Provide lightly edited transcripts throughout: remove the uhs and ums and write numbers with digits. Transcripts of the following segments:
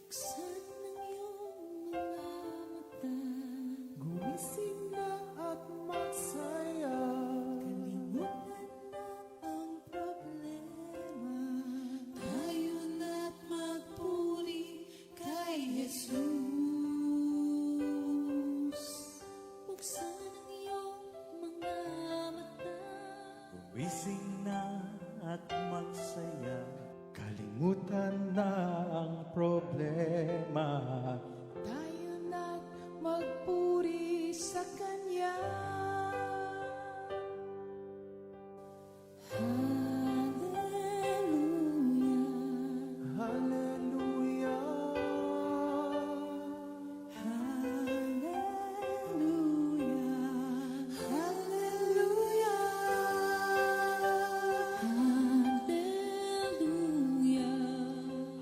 Buksan ang iyong mga mata, gumising na at magsaya. Kalimutan na ang problema, tayo na't magpuri kay Jesus. Buksan ang iyong mga mata, Gumising na at magsaya, kalimutan na ang problema. tayo na't magpuri sa Kanya. Hallelujah, Hallelujah, hallelujah,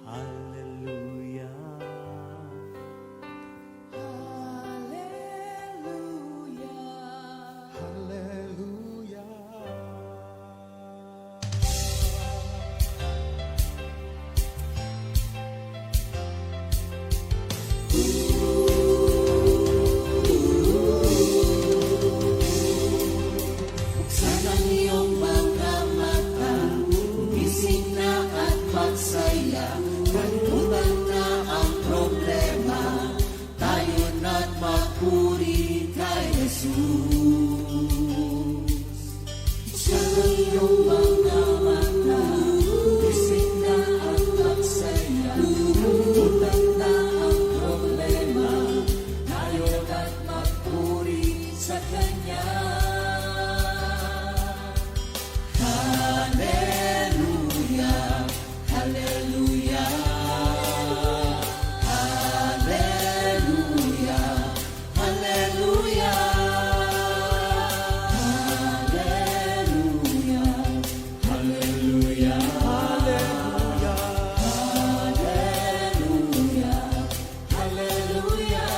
hallelujah, hallelujah, hallelujah, hallelujah. Buksan ang iyong mga mata, gumising na at magsaya. Kalimutan na ang problema, tayo na't magpuri kay Jesus. Buksan ang iyong mga mata, gumising na at magsaya. Kalimutan na ang problema, tayo na't magpuri sa Kanya. Hallelujah, hallelujah, hallelujah, hallelujah, hallelujah, hallelujah, hallelujah, hallelujah.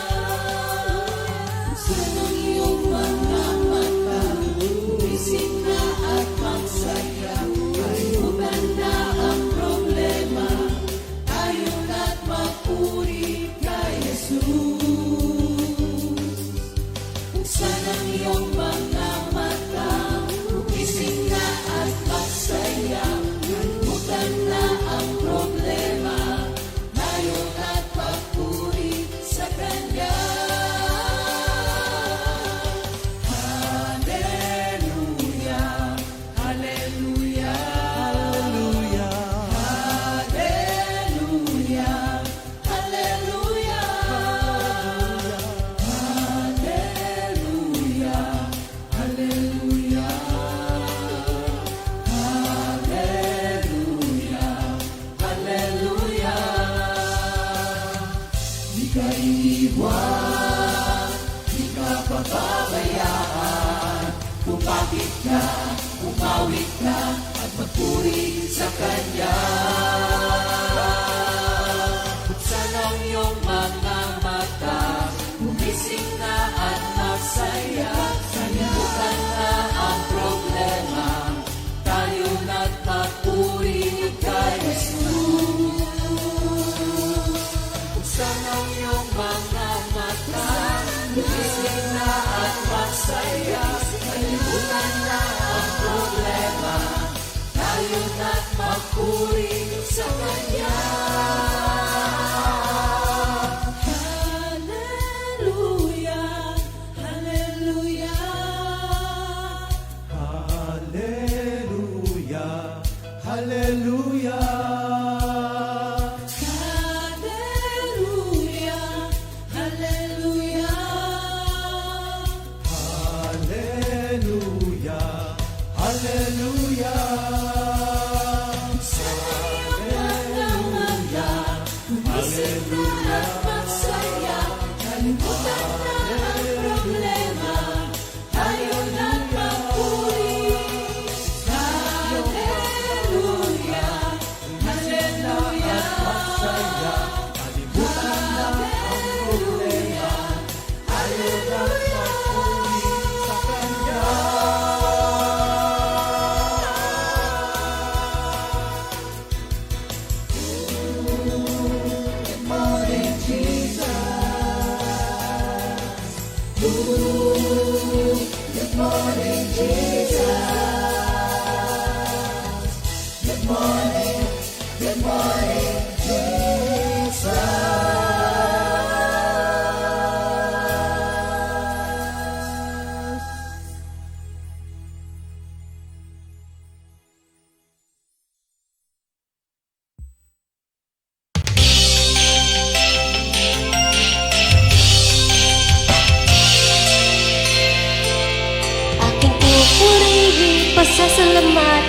Buksan ang iyong mga mata, gumising na at magsaya. Kalimutan na ang problema, tayo na't magpuri kay Jesus. Buksan ang iyong mga mata, gumising na at magsaya. Kalimutan na ang problema, tayo na't magpuri sa Kanya. Hallelujah, hallelujah, hallelujah, hallelujah, hallelujah, hallelujah, hallelujah, hallelujah. Di ka iiwan, di ka pababayaan. Pumapit ka, pumawit ka, at magpuri sa Kanya. Buksan ang iyong mga mata, gumising na at magsaya. Kalimutan na ang problema, tayo na't magpuri kay Jesus. Buksan ang iyong mga mata, gumising na at magsaya. Kalimutan na ang problema, tayo na't magpuri sa Kanya. Hallelujah, hallelujah, hallelujah, hallelujah, hallelujah, hallelujah. hallelujah, hallelujah. Sa iyong mga mata, gumising na at magsaya. Kalimutan na ang problema, tayo na't magpuri.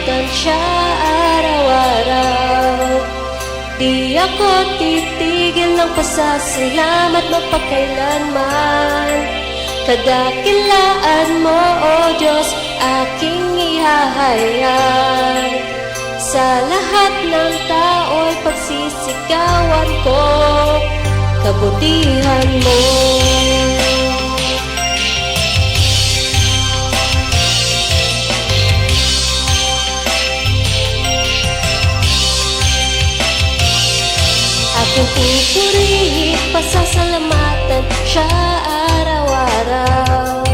pasasalamatan siya araw-araw. Di ako titigil ng pasasalamat mapagkailanman. Kadakilaan mo, O Diyos, aking ihahayag. Sa lahat ng tao'y pagsisigawan ko kabutihan mo. Aking pupurihin, pasasalamatan siya araw-araw.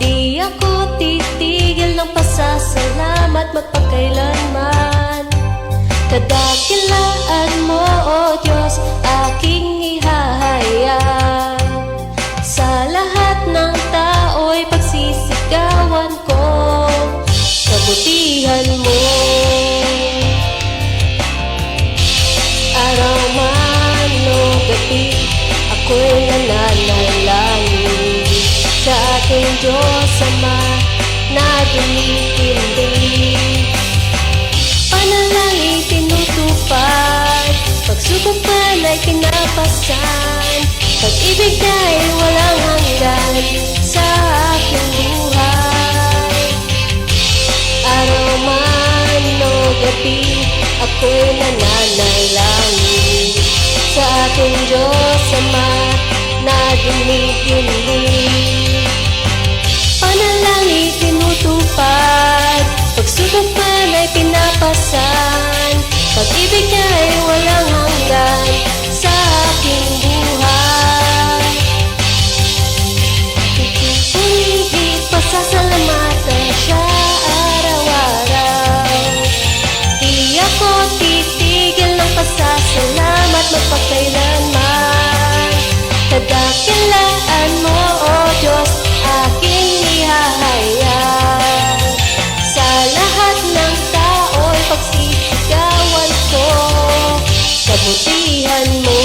Di ako titigil ng pasasalamat mapagkailanman. Kadakilaan mo, O Diyos, aking ihahayag. Sa lahat ng tao'y pagsisigawan ko kabutihan mo. Araw man o gabi, ako'y nananalangin sa ating Diyos Ama na dumitindi. Panalangin tinutupad, pagsubok man ay kinapasan. Pag-ibig ay walang hanggan sa aking buhay. Araw man o gabi, ako'y nananalangin sa ating Diyos Ama na dumidinig. Panalangin tinutupad, pagsubok man ay pinapasan. Pag-ibig ay walang hanggan sa aking buhay. Pupurihin, pasasalamatan siya araw-araw. Di ako titigil ng pasasalamat mapagkailanman. Kadakilaan mo, O Diyos, aking ihahayag. Sa lahat ng tao'y pagsisigawan ko kabutihan mo.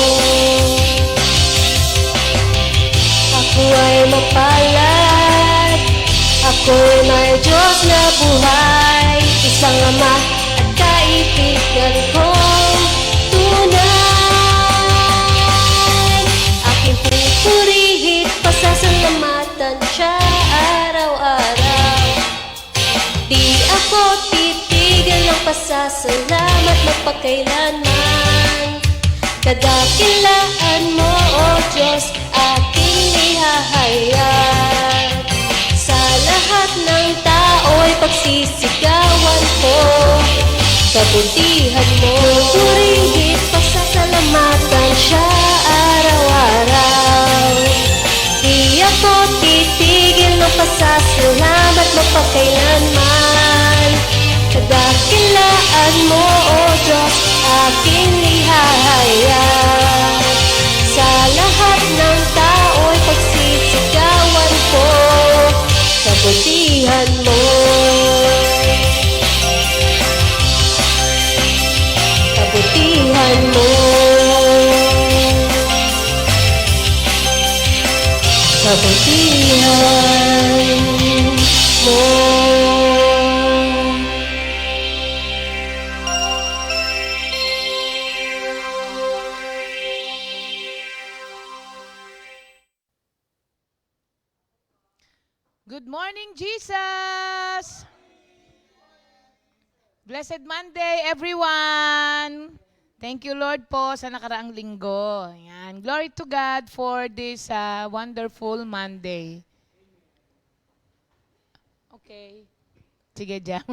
Ako ay mapalad, ako'y may Diyos na buhay, isang Ama at kaibigan kong tunay. Aking pupurihin, pasasalamatan siya araw-araw. Di ako titigil ng pasasalamat magpakailanman. Kadakilaan mo, O Diyos, aking ihahayag. Sa lahat ng tao'y pagsisigawan ko kabutihan mo. Purihin, pasasalamatan siya araw-araw. Di ako titigil ng pasasalamat mapagkailanman. Kadakilaan mo, O Diyos, aking ihahayag. Sa lahat ng tao'y pagsisigawan ko kabutihan mo. Kabutihan mo. Kabutihan mo. Good morning, Jesus! Blessed Monday, everyone! Thank you, Lord, po sa nakaraang linggo. Ayan. Glory to God for this wonderful Monday. Okay. Sige, Jam.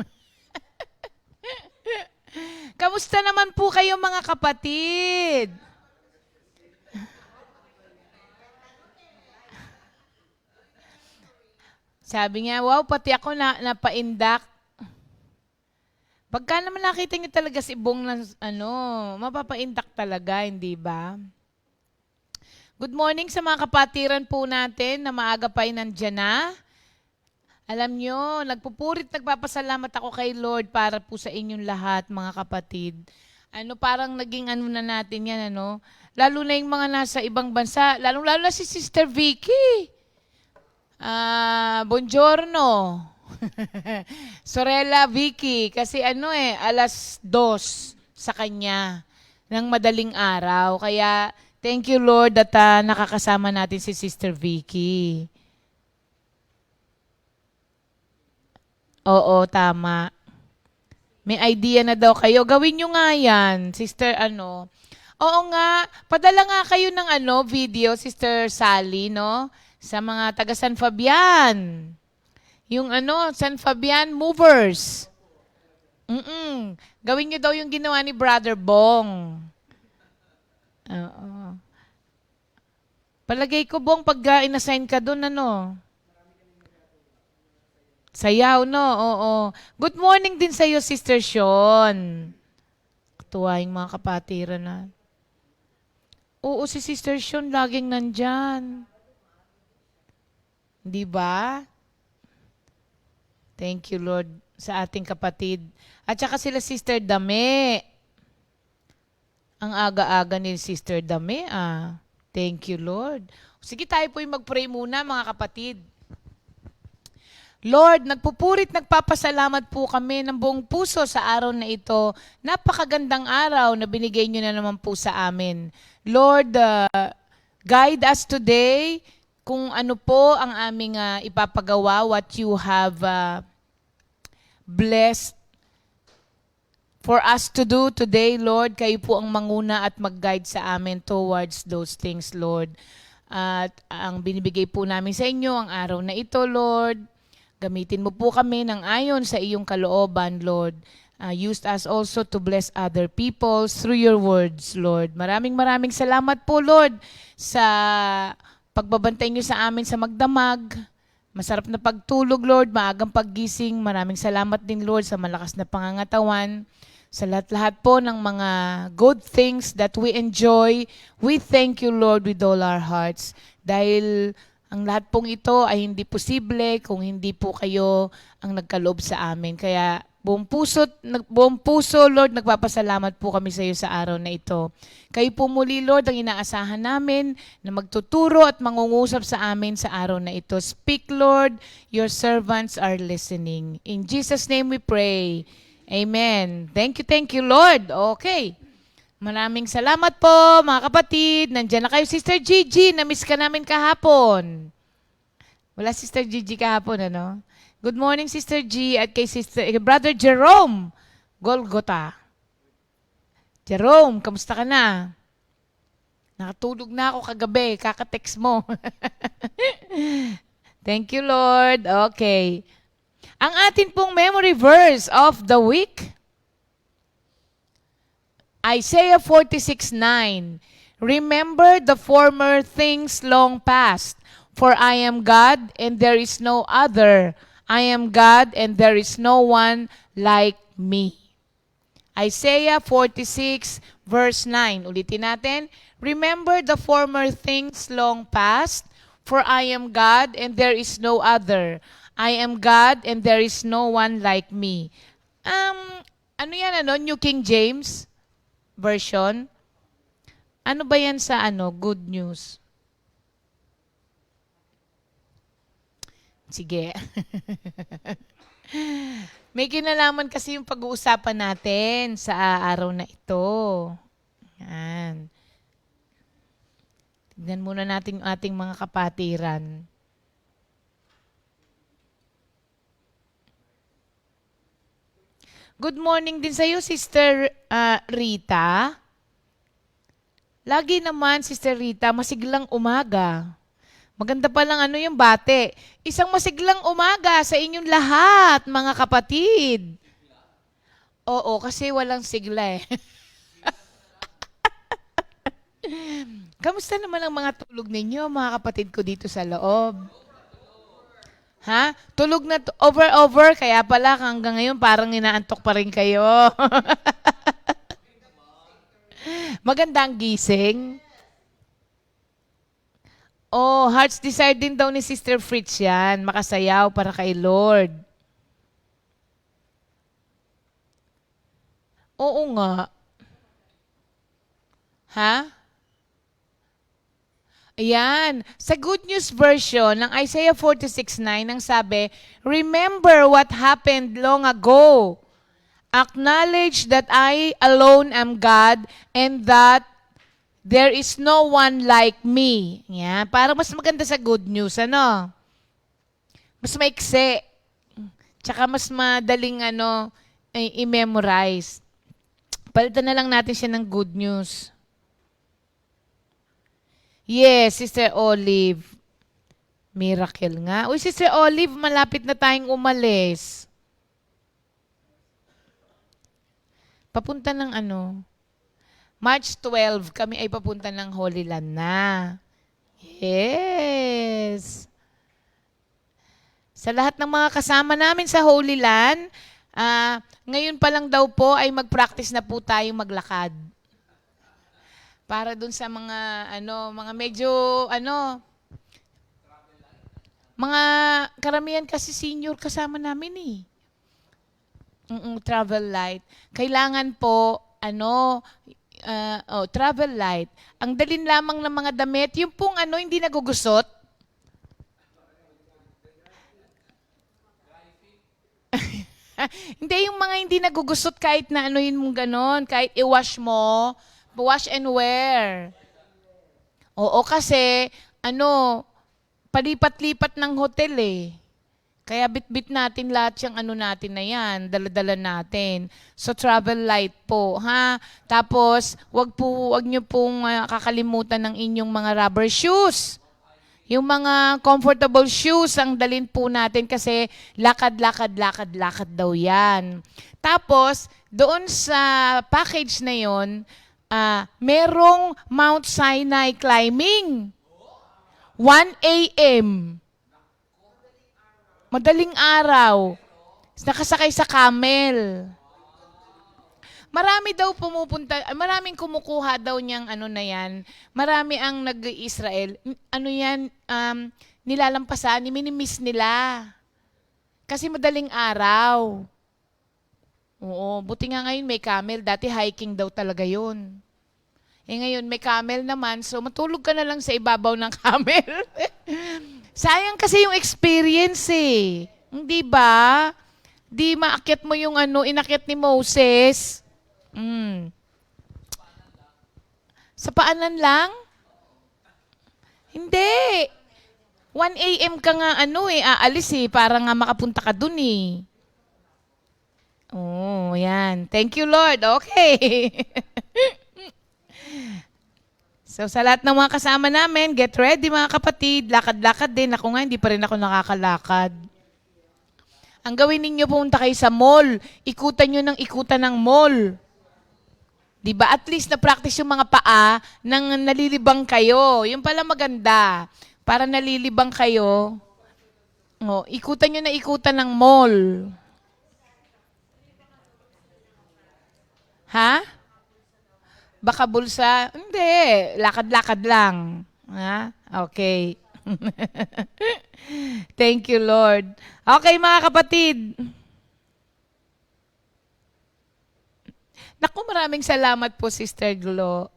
Kamusta naman po kayo, mga kapatid? Sabi niya, wow, pati ako napaindak. Pagka naman nakita niyo talaga si Bong na mapapaindak talaga, hindi ba? Good morning sa mga kapatiran po natin na maaga pa ay nandyan na. Alam nyo, nagpapasalamat ako kay Lord para po sa inyong lahat, mga kapatid. Parang naging na natin yan, Lalo na yung mga nasa ibang bansa, lalo na si Sister Vicky. Buongiorno. Sorella Vicky, kasi alas 2 sa kanya ng madaling araw. Kaya, thank you Lord that nakakasama natin si Sister Vicky. Oo, tama. May idea na daw kayo. Gawin nyo nga yan, Sister Oo nga, padala nga kayo ng video, Sister Sally, no? Sa mga taga San Fabian. Yung San Fabian Movers. Gawin nyo daw yung ginawa ni Brother Bong. Oo. Palagay ko, Bong, pag inassign ka doon, Sayaw, no? Oo. Good morning din sa'yo, Sister Sean. Tuwa yung mga kapatiran na. Oo, si Sister Sean laging nandyan. Di ba? Thank you, Lord, sa ating kapatid. At saka sila Sister Dame. Ang aga-aga ni Sister Dame, Thank you, Lord. Sige, tayo po yung mag-pray muna, mga kapatid. Lord, nagpapasalamat po kami ng buong puso sa araw na ito. Napakagandang araw na binigay nyo na naman po sa amin. Lord, guide us today kung ano po ang aming ipapagawa, what you have blessed for us to do today, Lord. Kayo po ang manguna at mag-guide sa amin towards those things, Lord. At ang binibigay po namin sa inyo ang araw na ito, Lord. Gamitin mo po kami ng ayon sa iyong kalooban, Lord. Use us also to bless other people through your words, Lord. Maraming salamat po, Lord, sa pagbabantay niyo sa amin sa magdamag. Masarap na pagtulog, Lord. Maagang paggising. Maraming salamat din, Lord, sa malakas na pangangatawan. Sa lahat-lahat po ng mga good things that we enjoy, we thank you, Lord, with all our hearts. Dahil ang lahat pong ito ay hindi posible kung hindi po kayo ang nagkaloob sa amin. Kaya buong puso, Lord, nagpapasalamat po kami sa iyo sa araw na ito. Kayo po muli, Lord, ang inaasahan namin na magtuturo at mangungusap sa amin sa araw na ito. Speak, Lord, your servants are listening. In Jesus' name we pray. Amen. Thank you, Lord. Okay. Maraming salamat po, mga kapatid. Nandiyan na kayo, Sister Gigi. Na-miss ka namin kahapon. Wala Sister Gigi kahapon, Good morning, Sister G, at kay Brother Jerome Golgota. Jerome, kamusta ka na? Nakatulog na ako kagabi. Kaka-text mo. Thank you, Lord. Okay. Ang atin pong memory verse of the week, Isaiah 46:9. Remember the former things long past, for I am God and there is no other. I am God and there is no one like me. Isaiah 46 verse 9. Ulitin natin. Remember the former things long past, for I am God and there is no other. I am God and there is no one like me. New King James Version. Ano ba yan sa Good News? Sige. May kinalaman kasi yung pag-uusapan natin sa araw na ito. Yan. Tignan muna natin yung ating mga kapatiran. Good morning din sa iyo, Sister Rita. Lagi naman, Sister Rita, masiglang umaga. Maganda pa lang yung bate. Isang masiglang umaga sa inyong lahat, mga kapatid. Oo, kasi walang sigla Kamusta naman ang mga tulog ninyo, mga kapatid ko dito sa loob? Ha? Tulog na over, kaya pala hanggang ngayon parang inaantok pa rin kayo. Maganda ang gising. Oh, Heart's Desire din daw ni Sister Fritz yan. Makasayaw para kay Lord. Oo nga. Ha? Ayan. Sa Good News version ng Isaiah 46:9, ang sabi, remember what happened long ago. Acknowledge that I alone am God and that there is no one like me. Yan. Para mas maganda sa Good News, ano? Mas maikse. Tsaka mas madaling i-memorize. Palitan na lang natin siya ng Good News. Yes, Sister Olive. Miracle nga. Uy, Sister Olive, malapit na tayong umalis. Papunta ng March 12, kami ay papunta ng Holy Land na. Yes. Sa lahat ng mga kasama namin sa Holy Land, ngayon pa lang daw po ay mag-practice na po tayong maglakad. Para dun sa mga mga medyo mga karamihan kasi senior kasama namin eh. Travel light. Kailangan po travel light. Ang dalin lamang ng mga damit, yung pong hindi nagugusot. Hindi yung mga hindi nagugusot kahit na yun mong ganon, kahit i-wash mo. Wash and wear. Oo, kasi, palipat-lipat ng hotel eh. Kaya bit-bit natin lahat yung natin na yan, dala-dala natin. So, travel light po, ha? Tapos, wag nyo pong kakalimutan ng inyong mga rubber shoes. Yung mga comfortable shoes ang dalin po natin kasi lakad daw yan. Tapos, doon sa package na yon, merong Mount Sinai climbing. 1 a.m. Madaling araw. Nakasakay sa camel. Marami daw pumupunta, maraming kumukuha daw niyang na yan. Marami ang nag-Israel. Nilalampasan, minimiss nila. Kasi madaling araw. Oo, buti nga ngayon may camel. Dati hiking daw talaga yun. Ngayon may camel naman, so matulog ka na lang sa ibabaw ng camel. Sayang kasi yung experience eh. Hindi ba? Di maakyat mo yung inakyat ni Moses. Sa paanan lang? Hindi. 1 a.m. ka nga aalis eh, para nga makapunta ka dun eh. Oh, yan. Thank you, Lord. Okay. So, sa lahat ng mga kasama namin, get ready mga kapatid. Lakad-lakad din. Ako nga, hindi pa rin ako nakakalakad. Ang gawin ninyo, pumunta kayo sa mall. Ikutan nyo ng ikutan ng mall. Diba? At least na-practice yung mga paa nang nalilibang kayo. Yung pala maganda. Para nalilibang kayo, ikutan nyo na ikutan ng mall. Ha? Baka bulsa? Hindi. Lakad-lakad lang. Ha? Okay. Thank you, Lord. Okay, mga kapatid. Naku, maraming salamat po, Sister Glo.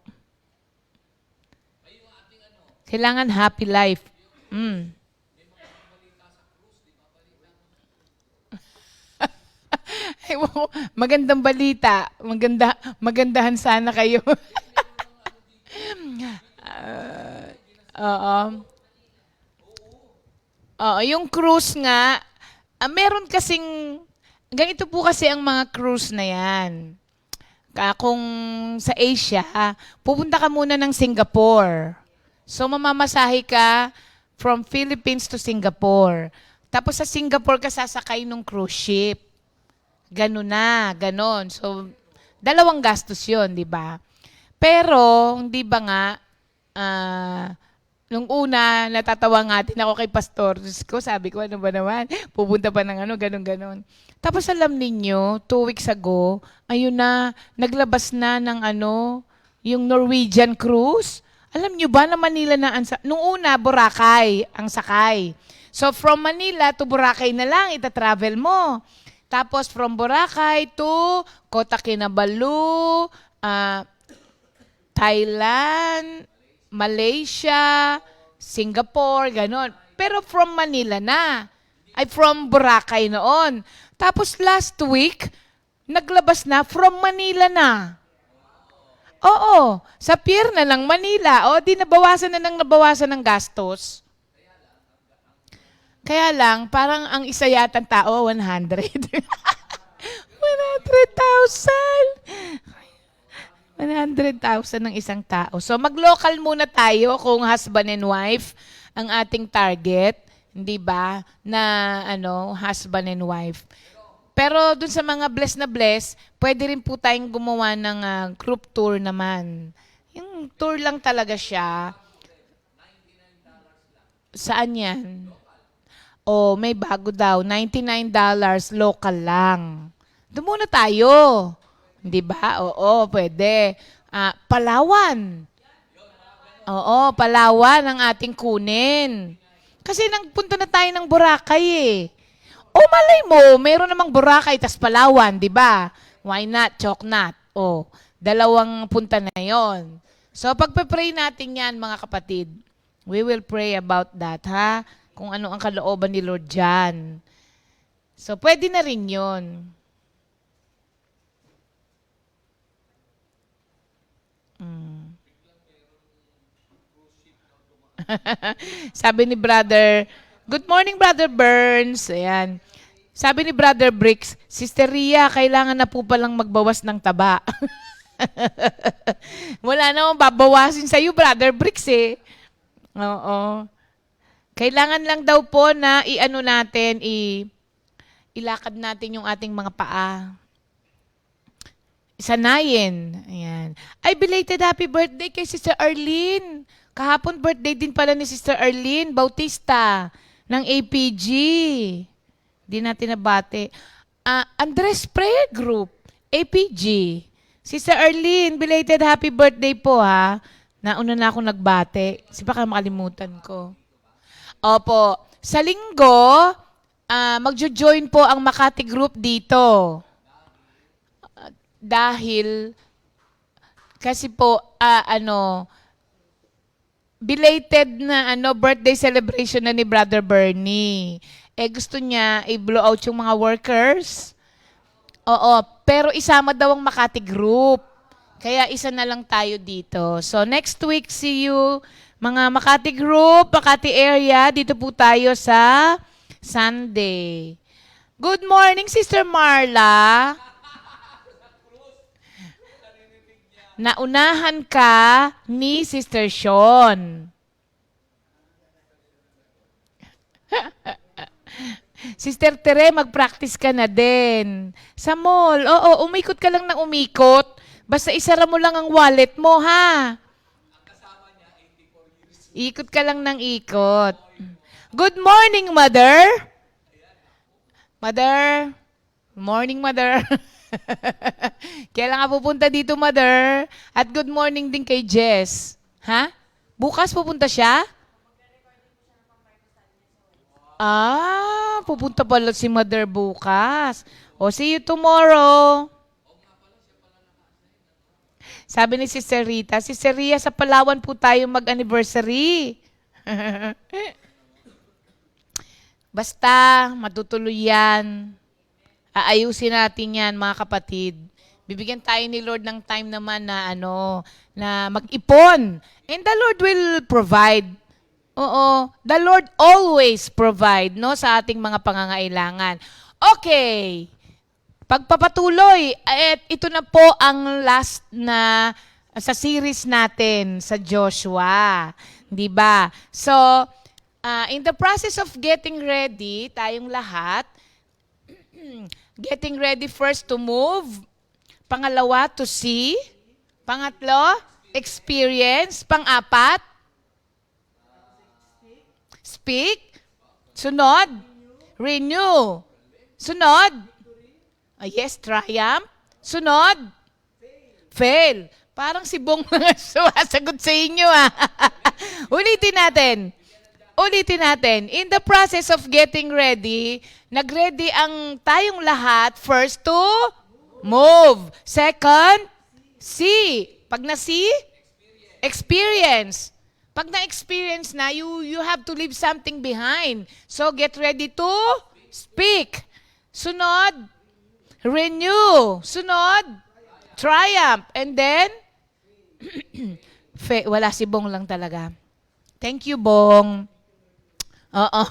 Kailangan happy life. Magandang balita. Magandahan sana kayo. Oo. Yung cruise nga, meron kasing, ganito po kasi ang mga cruise na yan. Kung sa Asia, pupunta ka muna ng Singapore. So, mamamasahe ka from Philippines to Singapore. Tapos sa Singapore ka sasakay ng cruise ship. Ganun na, ganon. So, dalawang gastos yun, di ba? Pero, hindi ba nga, nung una, natatawa nga din ako kay Pastor. Ko, sabi ko, ano ba naman? Pupunta pa ng ganon-ganon. Tapos alam ninyo, 2 weeks ago, ayun na, naglabas na ng yung Norwegian cruise. Alam nyo ba na Manila na, nung una, Boracay ang sakay. So, from Manila to Boracay na lang, itatravel mo. Tapos, from Boracay to Kota Kinabalu, Thailand, Malaysia, Singapore, ganon. Pero from Manila na. Ay, from Boracay noon. Tapos last week, naglabas na from Manila na. Oo, sa pier na ng Manila. O, di nabawasan na nabawasan ng gastos. Kaya lang, parang ang isa yatang tao, 100. 100,000. 100,000 ng isang tao. So, mag-local muna tayo kung husband and wife ang ating target. Hindi ba? Na, husband and wife. Pero dun sa mga bless na bless, pwede rin po tayong gumawa ng group tour naman. Yung tour lang talaga siya. Saan yan? Oh, may bago daw. $99 local lang. Doon muna tayo. Di ba? Oo, pwede. Palawan. Oo, Palawan ang ating kunin. Kasi nagpunta na tayo ng Boracay eh. O malay mo, meron namang Boracay tas Palawan, di ba? Why not? Choknat. O, dalawang punta na yon. So, pagpe-pray natin yan, mga kapatid. We will pray about that, ha? Kung ano ang kalooban ni Lord dyan. So, pwede na rin yun. Sabi ni Brother, good morning, Brother Burns. Ayan. Sabi ni Brother Bricks, Sister Ria, kailangan na po palang magbawas ng taba. Wala namang babawasin sa'yo, Brother Bricks eh. Oo. Kailangan lang daw po na ilakad natin yung ating mga paa. Sanayin. Ayan. Ay, belated happy birthday kay Sister Arlene. Kahapon birthday din pala ni Sister Arlene Bautista ng APG. Di natin nabate. Andres Prayer Group, APG. Sister Arlene, belated happy birthday po ha. Nauna na ako nagbate. Kasi baka makalimutan ko. Opo. Sa linggo, magjo-join po ang Makati Group dito. Dahil, kasi po, belated na birthday celebration na ni Brother Bernie. Gusto niya i-blow out yung mga workers. Oo, pero isama daw ang Makati Group. Kaya isa na lang tayo dito. So next week, see you mga Makati Group, Makati area. Dito po tayo sa Sunday. Good morning, Sister Marla. Naunahan ka ni Sister Sean. Sister Tere, mag-practice ka na din. Sa mall, oo, umikot ka lang ng umikot. Basta isara mo lang ang wallet mo, ha? Ikot ka lang ng ikot. Good morning, Mother. Mother. Morning, Mother. Kailan ka pupunta dito, Mother? At good morning din kay Jess. Ha? Bukas pupunta siya? Pupunta pala si Mother bukas. O, see you tomorrow. Sabi ni Sister Rita, Sister Ria, sa Palawan po tayo mag-anniversary. Basta, matutuloy yan. Aayusin natin yan, mga kapatid. Bibigyan tayo ni Lord ng time naman na na mag-ipon. And the Lord will provide. Oo, the Lord always provide, no, sa ating mga pangangailangan. Okay. Pagpapatuloy, ito na po ang last na sa series natin sa Joshua, 'di ba? So, in the process of getting ready, tayong lahat, getting ready first to move, pangalawa to see, pangatlo, experience, pang-apat, speak, sunod, renew, sunod, yes, triumph, sunod, fail. Parang si Bong mga sumasagot sa inyo Ulitin natin. In the process of getting ready, nag-ready ang tayong lahat. First to move. Second, see. Pag na-see, experience. Pag na-experience na, you have to leave something behind. So, get ready to speak. Sunod, renew. Sunod, triumph. And then, wala si Bong lang talaga. Thank you, Bong. Oo.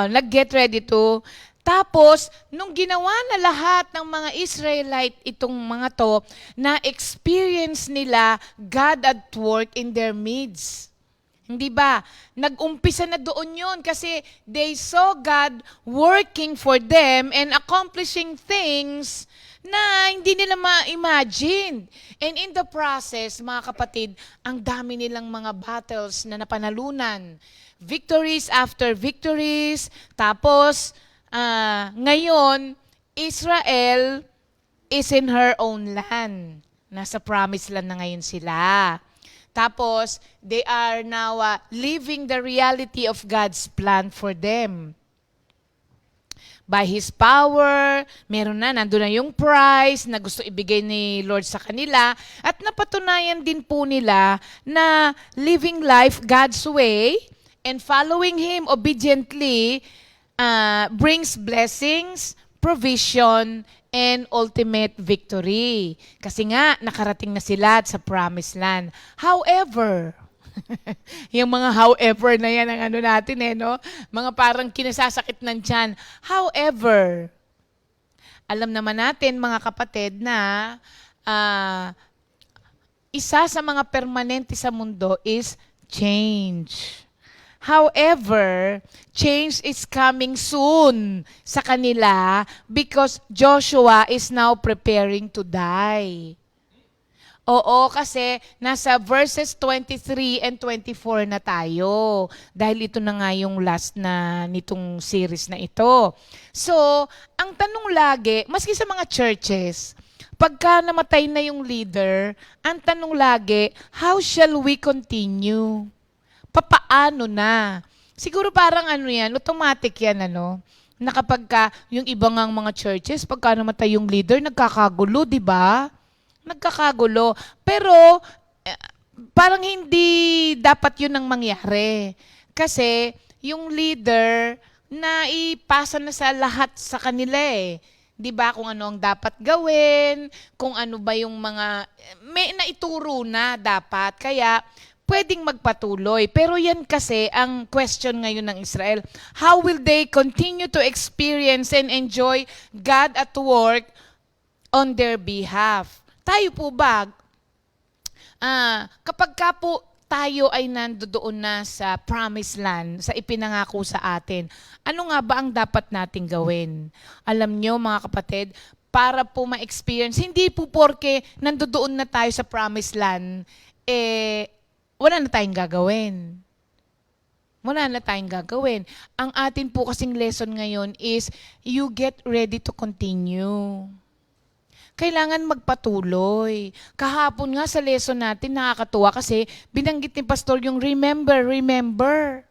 Nag-get ready to. Tapos, nung ginawa na lahat ng mga Israelite itong mga to, na-experience nila God at work in their midst. Hindi ba? Nag-umpisa na doon yun kasi they saw God working for them and accomplishing things na hindi nila ma-imagine. And in the process, mga kapatid, ang dami nilang mga battles na napanalunan. Victories after victories. Tapos, ngayon, Israel is in her own land. Nasa promised land na ngayon sila. Tapos, they are now living the reality of God's plan for them. By His power, nandun na yung prize na gusto ibigay ni Lord sa kanila. At napatunayan din po nila na living life God's way and following Him obediently brings blessings, provision, and ultimate victory. Kasi nga, nakarating na sila sa promised land. However, yung mga however na yan ang natin no? Mga parang kinasasakit ng tiyan. However, alam naman natin mga kapatid na isa sa mga permanente sa mundo is change. However, change is coming soon sa kanila because Joshua is now preparing to die. Oo, kasi nasa verses 23 and 24 na tayo. Dahil ito na nga yung last na nitong series na ito. So, ang tanong lagi, maski sa mga churches, pagka namatay na yung leader, ang tanong lagi, how shall we continue? Papaano na? Siguro parang yan, automatic yan, na kapag yung ibang mga churches, pagka namatay yung leader, nagkakagulo, di ba? Nagkakagulo. Pero, parang hindi dapat yun ang mangyari. Kasi, yung leader, na ipasa na sa lahat sa kanila Di ba? Kung ano ang dapat gawin, kung ano ba yung mga, may naituro na dapat. Kaya, pwedeng magpatuloy. Pero yan kasi ang question ngayon ng Israel. How will they continue to experience and enjoy God at work on their behalf? Tayo po ba, kapag ka po tayo ay nandoon na sa promised land, sa ipinangako sa atin, ano nga ba ang dapat nating gawin? Alam nyo mga kapatid, para po ma-experience, hindi po porke nandoon na tayo sa promised land, wala na tayong gagawin. Wala na tayong gagawin. Ang atin po kasing lesson ngayon is, you get ready to continue. Kailangan magpatuloy. Kahapon nga sa lesson natin, nakakatuwa kasi binanggit ni Pastor yung remember.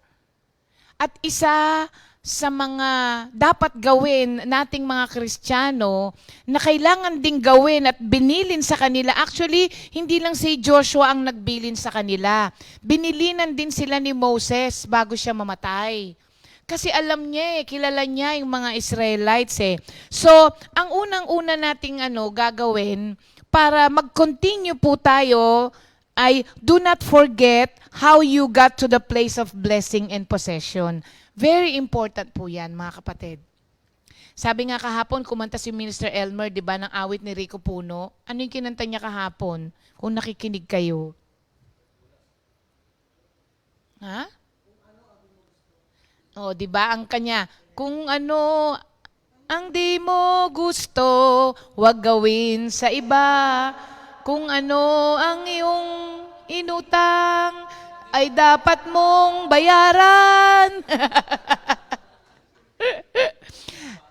At isa sa mga dapat gawin nating mga Kristiyano na kailangan ding gawin at binilin sa kanila. Actually, hindi lang si Joshua ang nagbilin sa kanila. Binilinan din sila ni Moses bago siya mamatay. Kasi alam niya kilala niya yung mga Israelites So, ang unang-una nating gagawin para mag-continue po tayo ay do not forget how you got to the place of blessing and possession. Very important po yan, mga kapatid. Sabi nga kahapon, kumanta si Minister Elmer, di ba, ng awit ni Rico Puno. Ano yung kinanta niya kahapon? Kung nakikinig kayo. Ha? O, di ba, ang kanya, kung ano ang di mo gusto, wag gawin sa iba. Kung ano ang iyong inutang, ay dapat mong bayaran.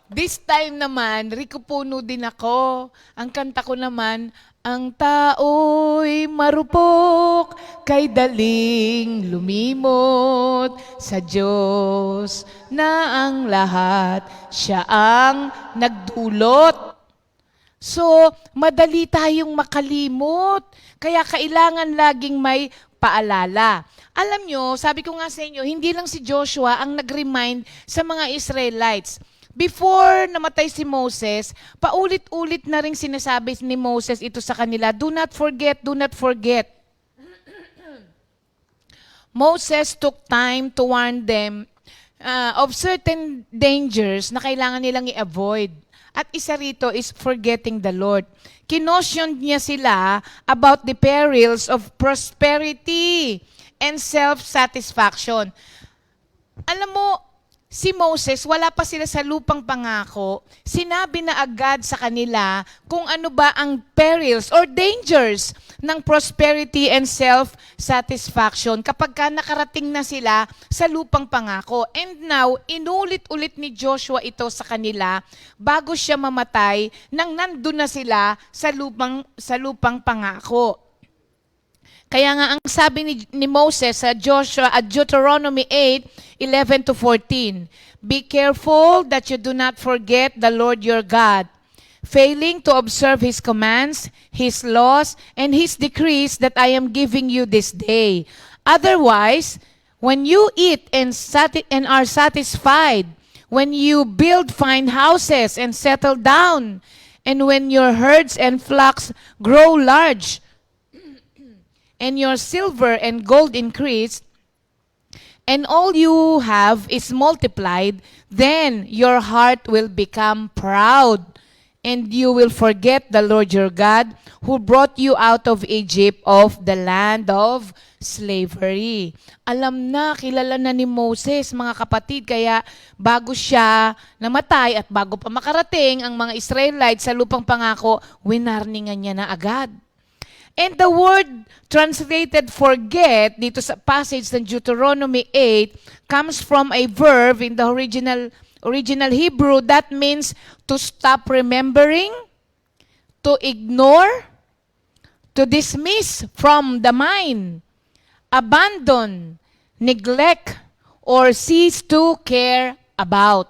This time naman, Rico Puno din ako. Ang kanta ko naman, ang tao'y marupok, kay daling lumimot sa Diyos na ang lahat, siya ang nagdulot. So, madali tayong makalimot. Kaya kailangan laging may paalala. Alam nyo, sabi ko nga sa inyo, hindi lang si Joshua ang nag-remind sa mga Israelites. Before namatay si Moses, paulit-ulit na rin sinasabi ni Moses ito sa kanila, do not forget, do not forget. Moses took time to warn them of certain dangers na kailangan nilang i-avoid. At isa rito is forgetting the Lord. Kinautioned niya sila about the perils of prosperity and self-satisfaction. Alam mo, si Moses, wala pa sila sa lupang pangako, sinabi na agad sa kanila kung ano ba ang perils or dangers ng prosperity and self-satisfaction kapag ka nakarating na sila sa lupang pangako. And now, inulit-ulit ni Joshua ito sa kanila bago siya mamatay nang nandun na sila sa lupang pangako. Kaya nga ang sabi ni Moses sa Deuteronomy 8:11-14, be careful that you do not forget the Lord your God, failing to observe His commands, His laws, and His decrees that I am giving you this day. Otherwise, when you eat and are satisfied, when you build fine houses and settle down, and when your herds and flocks grow large, and your silver and gold increase, and all you have is multiplied, then your heart will become proud, and you will forget the Lord your God, who brought you out of Egypt, of the land of slavery. Alam na, kilala na ni Moses, mga kapatid, kaya bago siya namatay at bago pa makarating ang mga Israelites sa lupang pangako, winarningan niya na agad. And the word translated forget dito sa passage ng Deuteronomy 8 comes from a verb in the original Hebrew that means to stop remembering, to ignore, to dismiss from the mind, abandon, neglect, or cease to care about.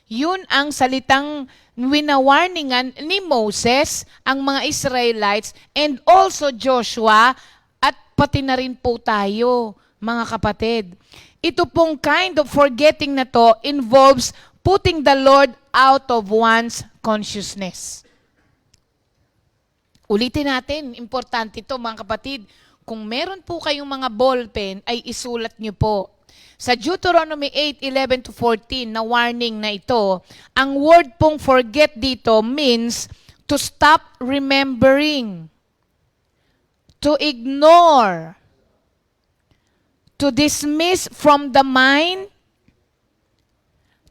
Yun ang salitang winawarningan ni Moses ang mga Israelites and also Joshua at pati na rin po tayo, mga kapatid. Ito pong kind of forgetting na to involves putting the Lord out of one's consciousness. Ulitin natin, importante ito mga kapatid. Kung meron po kayong mga ballpen, ay isulat nyo po. Sa Deuteronomy 8:11-14 na warning na ito, ang word pong forget dito means to stop remembering, to ignore, to dismiss from the mind,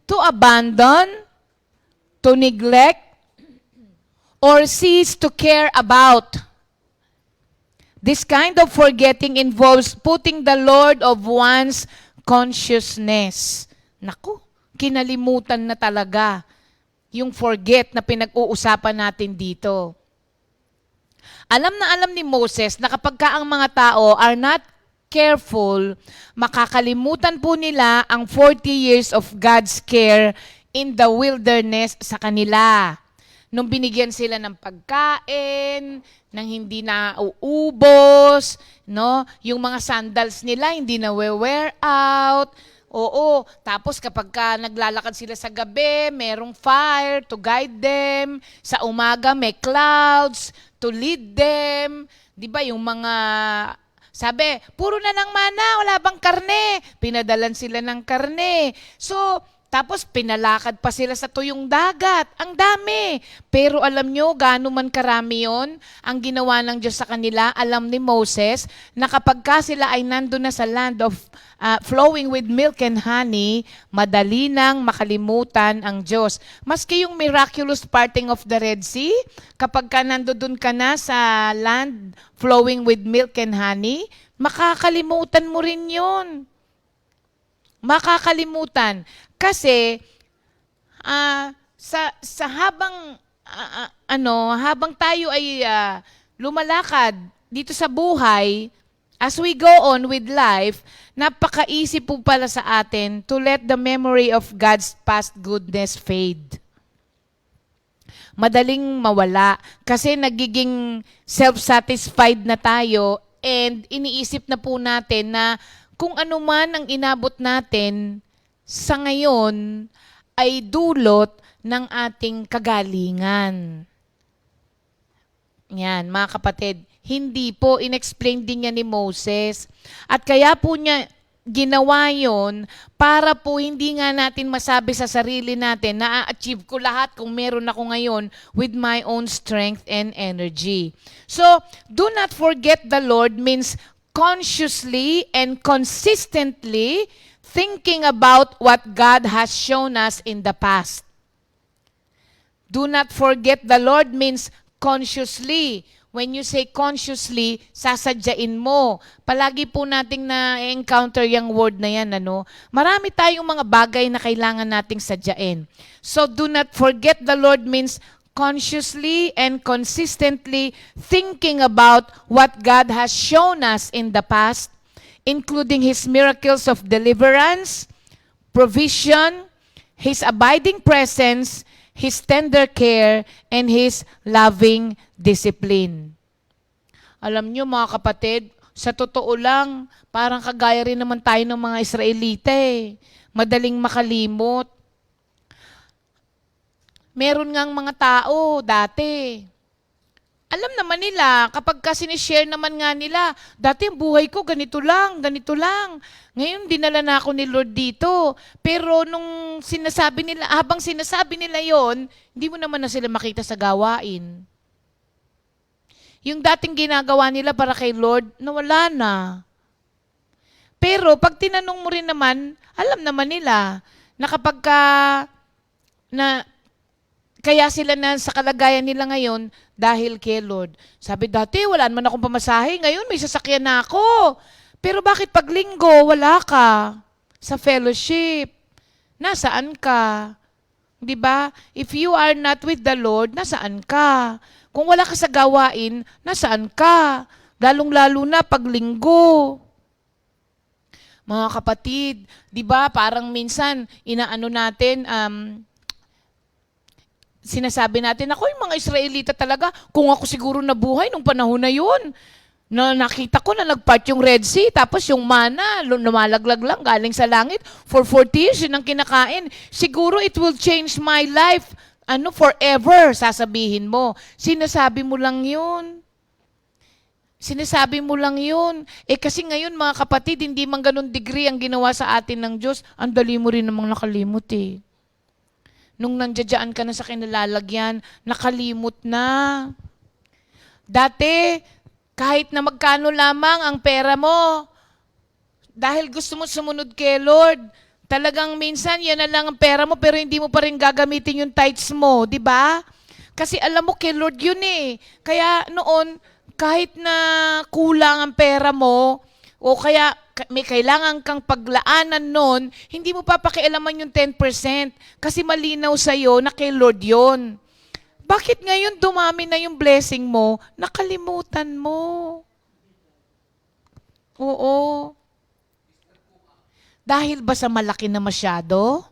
to abandon, to neglect, or cease to care about. This kind of forgetting involves putting the Lord of one's consciousness. Naku, kinalimutan na talaga yung forget na pinag-uusapan natin dito. Alam na alam ni Moses na kapag ka ang mga tao are not careful, makakalimutan po nila ang 40 years of God's care in the wilderness sa kanila. Nung binigyan sila ng pagkain, nang hindi na uubos, no? Yung mga sandals nila hindi na wear out. Oo, tapos kapag ka naglalakad sila sa gabi, merong fire to guide them. Sa umaga may clouds to lead them. 'Di ba yung mga sabi, puro na ng mana, wala bang karne? Pinadalan sila ng karne. So, tapos pinalakad pa sila sa tuyong dagat. Ang dami. Pero alam nyo, gaano man karami yun, ang ginawa ng Diyos sa kanila, alam ni Moses, na kapag ka sila ay nandun na sa land of flowing with milk and honey, madali nang makalimutan ang Diyos. Maski yung miraculous parting of the Red Sea, kapag ka nandun ka na sa land flowing with milk and honey, makakalimutan mo rin yun. Makakalimutan. Kasi sa habang tayo ay lumalakad dito sa buhay, as we go on with life, napaka-easy po pala sa atin to let the memory of God's past goodness fade. Madaling mawala kasi nagiging self-satisfied na tayo and iniisip na po natin na kung ano man ang inabot natin sa ngayon ay dulot ng ating kagalingan. Yan, mga kapatid, hindi po, inexplain din niya ni Moses. At kaya po niya ginawa yon para po hindi nga natin masabi sa sarili natin na a-achieve ko lahat kung meron ako ngayon with my own strength and energy. So, do not forget the Lord means consciously and consistently thinking about what God has shown us in the past. Do not forget the Lord means consciously. When you say consciously, sasadyain mo. Palagi po nating na-encounter yung word na yan, ano? Marami tayong mga bagay na kailangan nating sadyain. So, do not forget the Lord means consciously and consistently thinking about what God has shown us in the past, including His miracles of deliverance, provision, His abiding presence, His tender care, and His loving discipline. Alam nyo mga kapatid, sa totoo lang, parang kagaya rin naman tayo ng mga Israelita eh. Madaling makalimot. Meron ngang mga tao dati. Alam naman nila, kapag sinishare naman nga nila, dati ang buhay ko ganito lang, ganito lang. Ngayon, dinala na ako ni Lord dito. Pero nung sinasabi nila, habang sinasabi nila yon, hindi mo naman na sila makita sa gawain. Yung dating ginagawa nila para kay Lord, nawala na. Pero pag tinanong mo rin naman, alam naman nila na kapag kaya sila na sa kalagayan nila ngayon dahil kay Lord. Sabi dati, wala naman akong pamasahe. Ngayon, may sasakyan na ako. Pero bakit pag linggo, wala ka sa fellowship? Nasaan ka? Di ba? If you are not with the Lord, nasaan ka? Kung wala ka sa gawain, nasaan ka? Lalong-lalo na pag linggo. Mga kapatid, di ba parang minsan inaano natin, sinasabi natin, ako yung mga Israelita talaga, kung ako siguro nabuhay nung panahon na yun, na nakita ko na nagpart yung Red Sea, tapos yung mana, lumalaglag lang galing sa langit, for 40 years yun ang kinakain. Siguro it will change my life, forever, sasabihin mo. Sinasabi mo lang yun. Sinasabi mo lang yun. Kasi ngayon mga kapatid, hindi man ganun degree ang ginawa sa atin ng Diyos, ang dali mo rin namang nakalimot eh. Nung nandiyadyaan ka na sa kinalalagyan, nakalimot na. Dati, kahit na magkano lamang ang pera mo, dahil gusto mo sumunod kay Lord, talagang minsan yan na lang ang pera mo pero hindi mo pa rin gagamitin yung tithes mo, di ba? Kasi alam mo kay Lord yun eh. Kaya noon, kahit na kulang ang pera mo, o kaya may kailangan kang paglaanan nun, hindi mo papakialaman yung 10% kasi malinaw sa'yo na kay Lord yun. Bakit ngayon dumami na yung blessing mo, nakalimutan mo? Oo. Dahil ba sa malaki na masyado?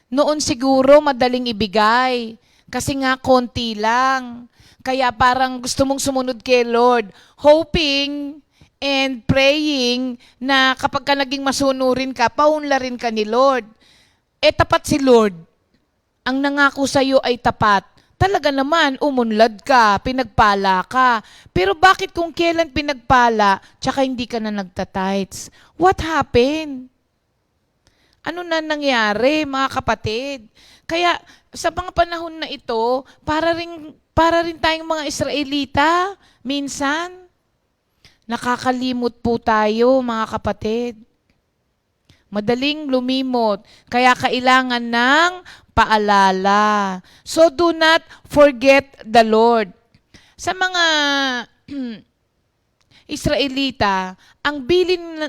Noon siguro madaling ibigay kasi nga konti lang. Kaya parang gusto mong sumunod kay Lord, hoping and praying na kapag ka naging masunurin ka, paunlarin ka ni Lord. Tapat si Lord. Ang nangako sa'yo ay tapat. Talaga naman, umunlad ka, pinagpala ka. Pero bakit kung kailan pinagpala, tsaka hindi ka na nagtatights? What happened? Ano na nangyari, mga kapatid? Kaya sa mga panahon na ito, para rin tayong mga Israelita, minsan, nakakalimot po tayo, mga kapatid. Madaling lumimot. Kaya kailangan ng paalala. So do not forget the Lord. Sa mga Israelita, ang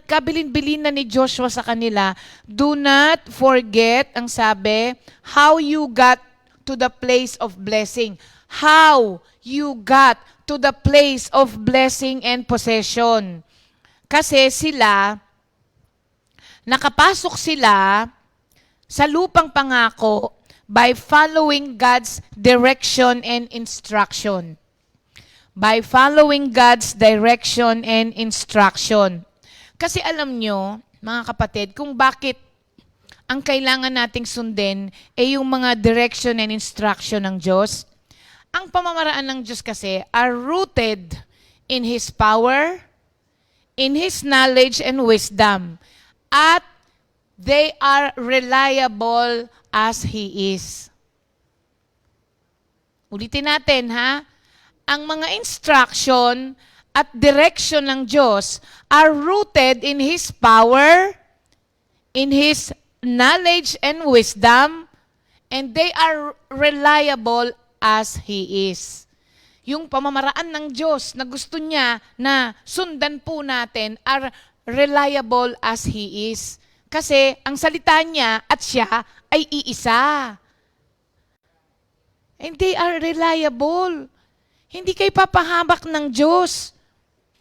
kabilin-bilin na ni Joshua sa kanila, do not forget, ang sabi, how you got to the place of blessing. How you got to the place of blessing and possession. Kasi nakapasok sila sa lupang pangako by following God's direction and instruction. by following God's direction and instruction. Kasi alam nyo, mga kapatid, kung bakit ang kailangan nating sundin ay yung mga direction and instruction ng Diyos. Ang pamamaraan ng Diyos kasi are rooted in His power, in His knowledge and wisdom, at they are reliable as He is. Ulitin natin, ha? Ang mga instruction at direction ng Diyos are rooted in His power, in His knowledge and wisdom, and they are reliable as He is. Yung pamamaraan ng Diyos na gusto niya na sundan po natin are reliable as He is. Kasi ang salita niya at siya ay iisa. And they are reliable. Hindi kayo papahamak ng Diyos.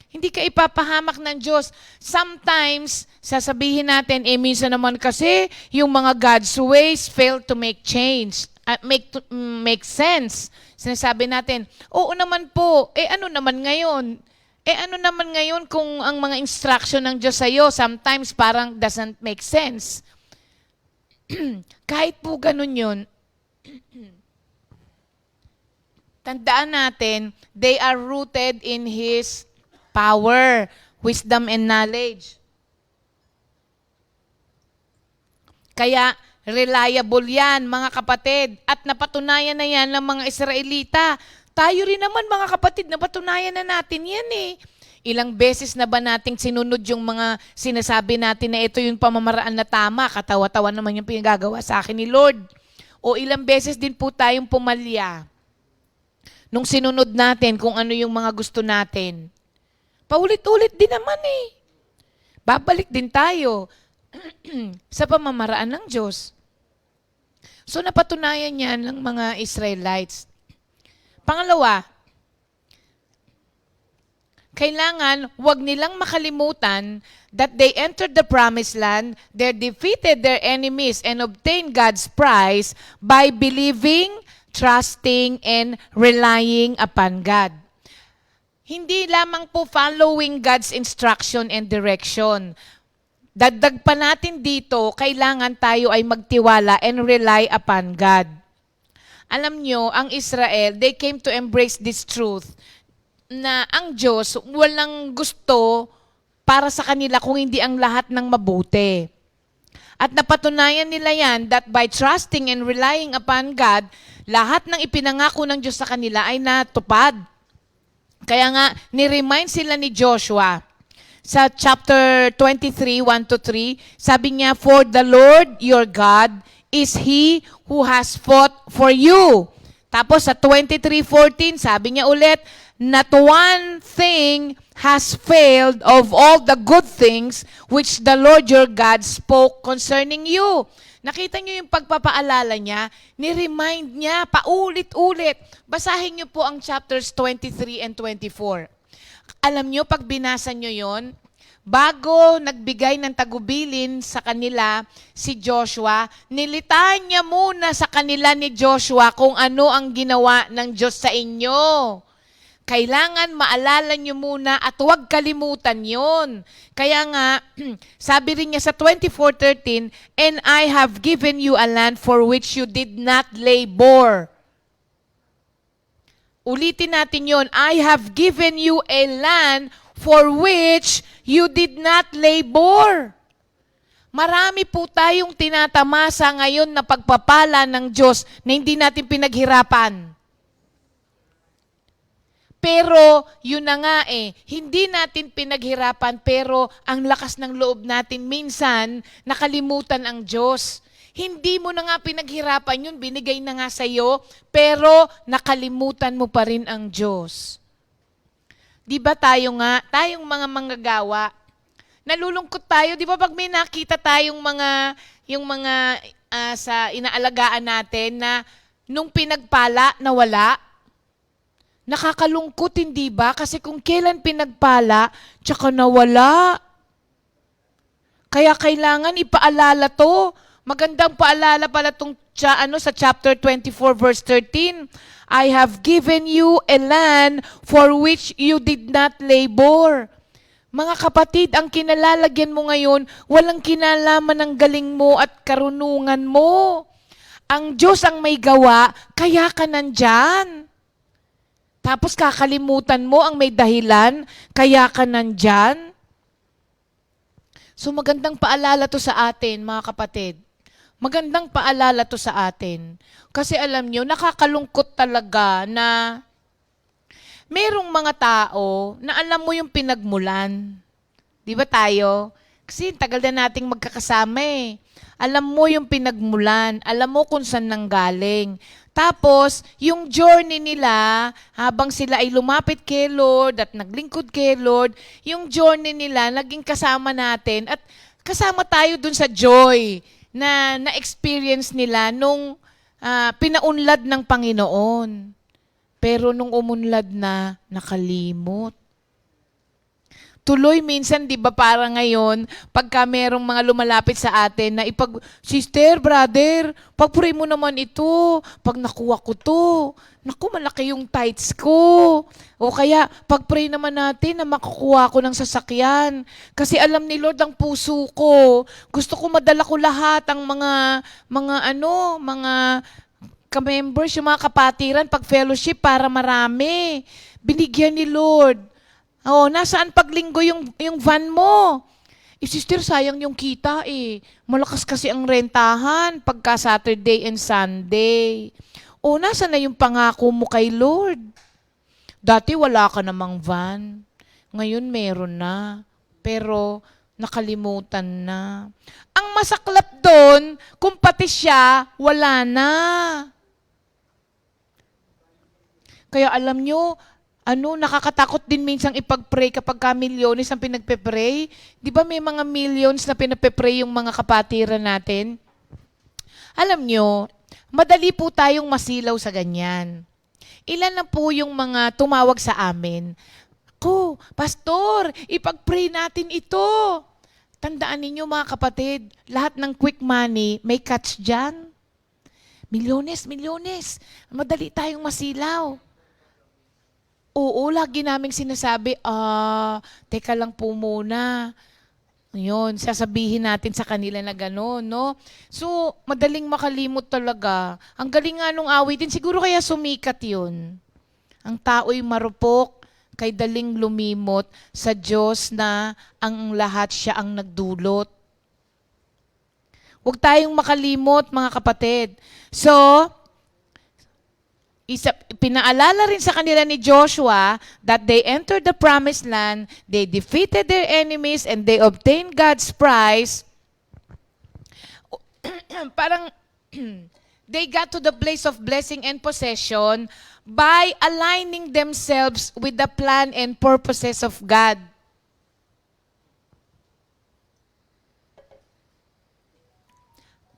Hindi kayo ipapahamak ng Diyos. Sometimes, sasabihin natin, minsan naman kasi, yung mga God's ways fail to make change, make sense. Sinasabi natin, oo naman po, ano naman ngayon? Ano naman ngayon kung ang mga instruction ng Diyos sa'yo, sometimes parang doesn't make sense. Kahit po ganun yun, tandaan natin, they are rooted in His power, wisdom, and knowledge. Kaya, reliable yan, mga kapatid. At napatunayan na yan ng mga Israelita. Tayo rin naman, mga kapatid, napatunayan na natin yan eh. Ilang beses na ba nating sinunod yung mga sinasabi natin na ito yung pamamaraan na tama? Katawa-tawa naman yung pinagagawa sa akin ni Lord. O ilang beses din po tayong pumalya nung sinunod natin kung ano yung mga gusto natin. Paulit-ulit din naman eh. Babalik din tayo sa pamamaraan ng Diyos. So napatunayan yan ng mga Israelites. Pangalawa, kailangan wag nilang makalimutan that they entered the promised land, they defeated their enemies, and obtained God's prize by believing, trusting, and relying upon God. Hindi lamang po following God's instruction and direction. Dagdag pa natin dito, kailangan tayo ay magtiwala and rely upon God. Alam nyo, ang Israel, they came to embrace this truth na ang Diyos walang gusto para sa kanila kung hindi ang lahat ng mabuti. At napatunayan nila yan that by trusting and relying upon God, lahat ng ipinangako ng Diyos sa kanila ay natupad. Kaya nga, ni-remind sila ni Joshua. Sa chapter 23, 1-3, sabi niya, "For the Lord your God is He who has fought for you." Tapos sa 23:14, sabi niya ulit, "Not one thing has failed of all the good things which the Lord your God spoke concerning you." Nakita niyo yung pagpapaalala niya, ni-remind niya, paulit-ulit. Basahin niyo po ang chapters 23 and 24. Alam niyo, pag binasa niyo yon, bago nagbigay ng tagubilin sa kanila si Joshua, nilitaan niya muna sa kanila ni Joshua kung ano ang ginawa ng Diyos sa inyo. Kailangan maalala niyo muna at huwag kalimutan yon. Kaya nga, sabi rin niya sa 24:13, "And I have given you a land for which you did not labor." Ulitin natin yon. I have given you a land for which you did not labor. Marami po tayong tinatamasa ngayon na pagpapala ng Diyos na hindi natin pinaghirapan. Pero, yun na nga hindi natin pinaghirapan pero ang lakas ng loob natin minsan nakalimutan ang Diyos. Hindi mo na nga pinaghirapan yun, binigay na nga sa'yo, pero nakalimutan mo pa rin ang Diyos. Di ba tayong mga manggagawa, nalulungkot tayo, di ba pag may nakita tayong sa inaalagaan natin na nung pinagpala, nawala? Nakakalungkot, hindi ba? Kasi kung kailan pinagpala, tsaka nawala. Kaya kailangan ipaalala to. Magandang paalala pala sa chapter 24 verse 13. I have given you a land for which you did not labor. Mga kapatid, ang kinalalagyan mo ngayon, walang kinalaman ng galing mo at karunungan mo. Ang Diyos ang may gawa, kaya ka nandyan. Tapos kakalimutan mo ang may dahilan, kaya ka nandyan. So magandang paalala to sa atin, mga kapatid. Magandang paalala to sa atin. Kasi alam nyo, nakakalungkot talaga na merong mga tao na alam mo yung pinagmulan. Di ba tayo? Kasi tagal na nating magkakasama eh. Alam mo yung pinagmulan. Alam mo kung saan nanggaling. Tapos, yung journey nila, habang sila ay lumapit kay Lord at naglingkod kay Lord, yung journey nila, naging kasama natin at kasama tayo dun sa joy na na-experience nila nung pinaunlad ng Panginoon. Pero nung umunlad na, nakalimot. Tuloy minsan, di ba para ngayon, pagka merong mga lumalapit sa atin na sister, brother, pag-pray mo naman ito. Pag nakuha ko to, naku, malaki yung tithes ko. O kaya, pag-pray naman natin na makukuha ko ng sasakyan. Kasi alam ni Lord ang puso ko. Gusto ko madala ko lahat ang mga ka-members, yung mga kapatiran, pag-fellowship para marami. Binigyan ni Lord. Oh, nasaan paglinggo yung van mo? Sister, sayang yung kita eh. Malakas kasi ang rentahan pagka Saturday and Sunday. O, nasaan na yung pangako mo kay Lord? Dati wala ka namang van. Ngayon meron na. Pero nakalimutan na. Ang masaklap doon, kung pati siya, wala na. Kaya alam nyo, nakakatakot din minsang ipag-pray kapag milyones ang pinagpe-pray. Di ba may mga millions na pinagpe-pray yung mga kapatiran natin? Alam nyo, madali po tayong masilaw sa ganyan. Ilan na po yung mga tumawag sa amin? Ko, Pastor, ipag-pray natin ito. Tandaan ninyo mga kapatid, lahat ng quick money, may catch dyan. Milyones. Madali tayong masilaw. Oo, lagi naming sinasabi, teka lang po muna. Yun, sasabihin natin sa kanila na gano'n, no? So, madaling makalimot talaga. Ang galing nga nung awitin, siguro kaya sumikat yun. Ang tao'y marupok, kay daling lumimot sa Diyos na ang lahat siya ang nagdulot. Huwag tayong makalimot, mga kapatid. So, pinaalala rin sa kanila ni Joshua that they entered the promised land, they defeated their enemies, and they obtained God's prize. Parang they got to the place of blessing and possession by aligning themselves with the plan and purposes of God.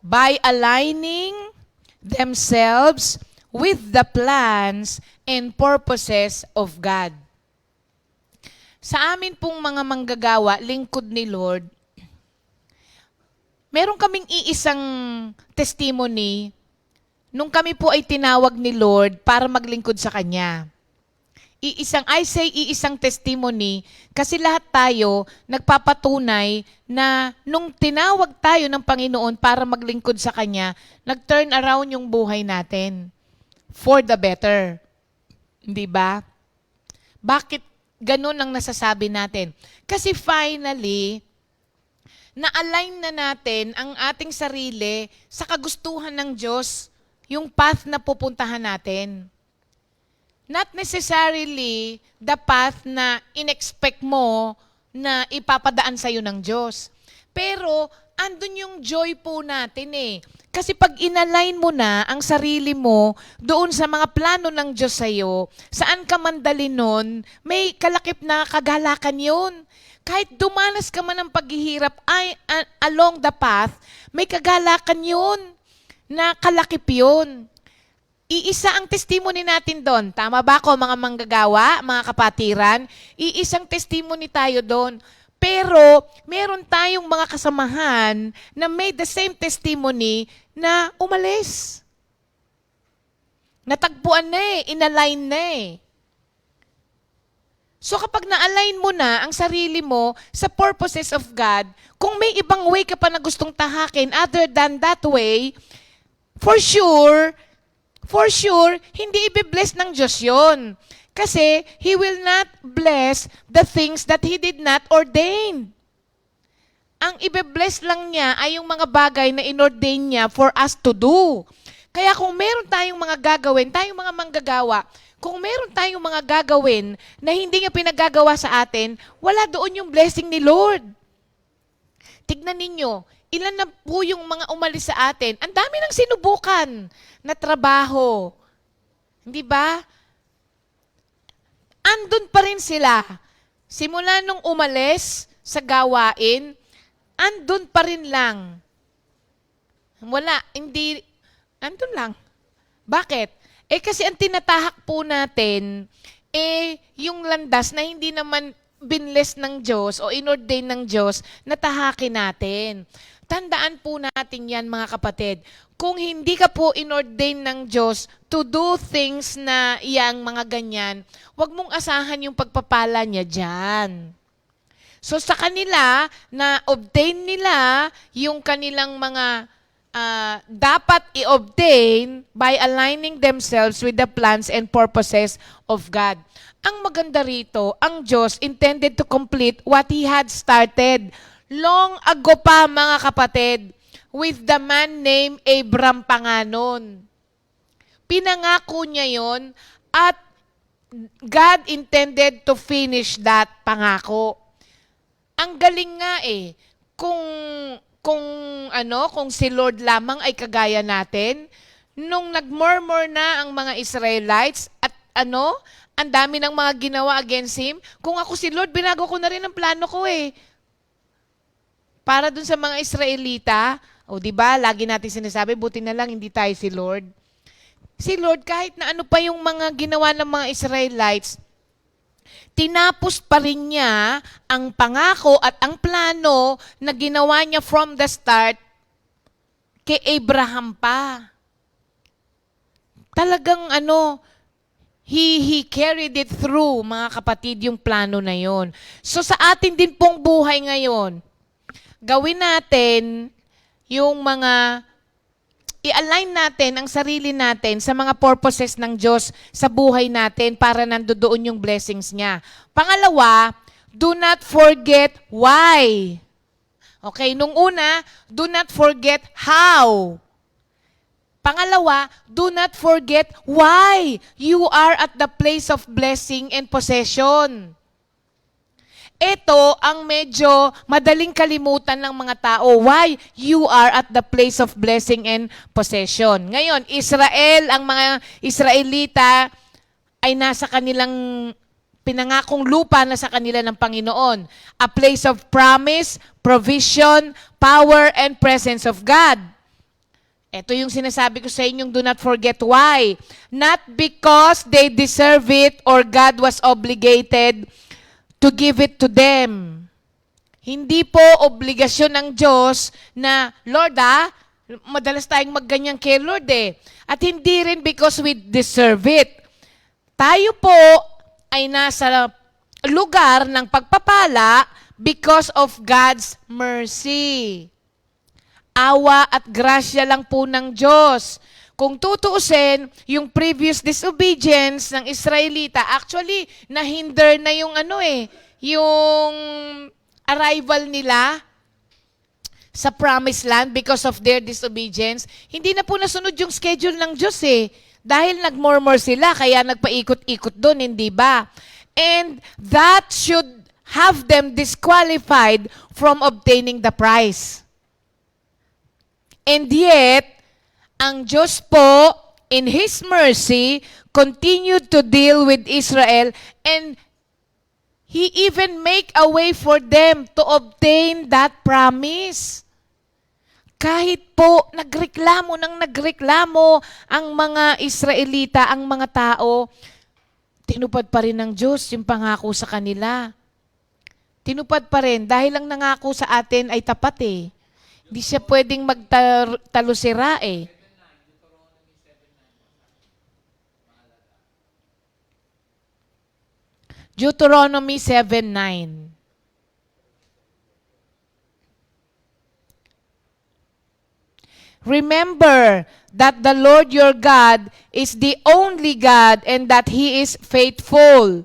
By aligning themselves with the plans and purposes of God. Sa amin pong mga manggagawa, lingkod ni Lord, meron kaming iisang testimony nung kami po ay tinawag ni Lord para maglingkod sa Kanya. Iisang testimony kasi lahat tayo nagpapatunay na nung tinawag tayo ng Panginoon para maglingkod sa Kanya, nag-turn around yung buhay natin. For the better. Hindi ba? Bakit ganun ang nasasabi natin? Kasi finally, na-align na natin ang ating sarili sa kagustuhan ng Diyos, yung path na pupuntahan natin. Not necessarily the path na in-expect mo na ipapadaan sa'yo ng Diyos. Pero, andun yung joy po natin eh. Kasi pag inalign mo na ang sarili mo doon sa mga plano ng Diyos sa'yo, saan ka man dalhin nun, may kalakip na kagalakan yun. Kahit dumanas ka man ng paghihirap along the path, may kagalakan yun na kalakip yun. Iisa ang testimony natin doon. Tama ba ako mga manggagawa, mga kapatiran? Iisang testimony tayo doon. Pero, meron tayong mga kasamahan na made the same testimony na umalis. Natagpuan na eh, inalign na eh. So kapag na-align mo na ang sarili mo sa purposes of God, kung may ibang way ka pa na gustong tahakin other than that way, for sure, hindi i-bless ng Diyos yun. Kasi He will not bless the things that He did not ordain. Ang i-bless lang niya ay yung mga bagay na inordain niya for us to do. Kaya kung meron tayong mga gagawin, tayong mga manggagawa, kung meron tayong mga gagawin na hindi niya pinagagawa sa atin, wala doon yung blessing ni Lord. Tignan ninyo, ilan na po yung mga umalis sa atin? Ang dami ng sinubukan na trabaho. Hindi ba? Andun pa rin sila. Simula nung umalis sa gawain, andun pa rin lang. Wala, hindi, andun lang. Bakit? Kasi ang tinatahak po natin, yung landas na hindi naman binless ng Diyos o inordain ng Diyos, natahakin natin. Tandaan po natin yan, mga kapatid. Kung hindi ka po inordain ng Diyos to do things na yang mga ganyan, huwag mong asahan yung pagpapala niya dyan. So sa kanila, na-obtain nila yung kanilang mga dapat i-obtain by aligning themselves with the plans and purposes of God. Ang maganda rito, ang Diyos intended to complete what He had started long ago pa, mga kapatid, with the man named Abram Panganon. Pinangako niya yon at God intended to finish that pangako. Ang galing nga kung si Lord lamang ay kagaya natin, nung nagmurmur na ang mga Israelites at ang dami ng mga ginawa against Him, kung ako si Lord, binago ko na rin ang plano ko Para dun sa mga Israelita, di ba, lagi natin sinasabi, buti na lang hindi tayo si Lord. Si Lord, kahit na ano pa yung mga ginawa ng mga Israelites, tinapos pa rin niya ang pangako at ang plano na ginawa niya from the start kay Abraham pa. Talagang he carried it through, mga kapatid, yung plano na yon. So sa atin din pong buhay ngayon, gawin natin yung i-align natin ang sarili natin sa mga purposes ng Diyos sa buhay natin para nandoon yung blessings niya. Pangalawa, do not forget why. Okay, nung una, do not forget how. Pangalawa, do not forget why you are at the place of blessing and possession. Ito ang medyo madaling kalimutan ng mga tao. Why you are at the place of blessing and possession. Ngayon, ang mga Israelita ay nasa kanilang pinangakong lupa na sa kanila ng Panginoon. A place of promise, provision, power, and presence of God. Ito yung sinasabi ko sa inyong do not forget why. Not because they deserve it or God was obligated to give it to them. Hindi po obligasyon ng Diyos na, Lord madalas tayong magganyan kay Lord At hindi rin because we deserve it. Tayo po ay nasa lugar ng pagpapala because of God's mercy. Awa at grasya lang po ng Diyos. Kung tutuusin, yung previous disobedience ng Israelita, actually, nahinder na yung yung arrival nila sa promised land because of their disobedience. Hindi na po nasunod yung schedule ng Diyos Dahil nagmurmur sila, kaya nagpaikot-ikot doon, hindi ba? And that should have them disqualified from obtaining the prize. And yet, ang Diyos po, in His mercy, continued to deal with Israel and He even make a way for them to obtain that promise. Kahit po nagreklamo ang mga Israelita, ang mga tao, tinupad pa rin ng Diyos yung pangako sa kanila. Tinupad pa rin dahil ang nangako sa atin ay tapat Hindi siya pwedeng magtalusira Deuteronomy 7:9. Remember that the Lord your God is the only God and that He is faithful.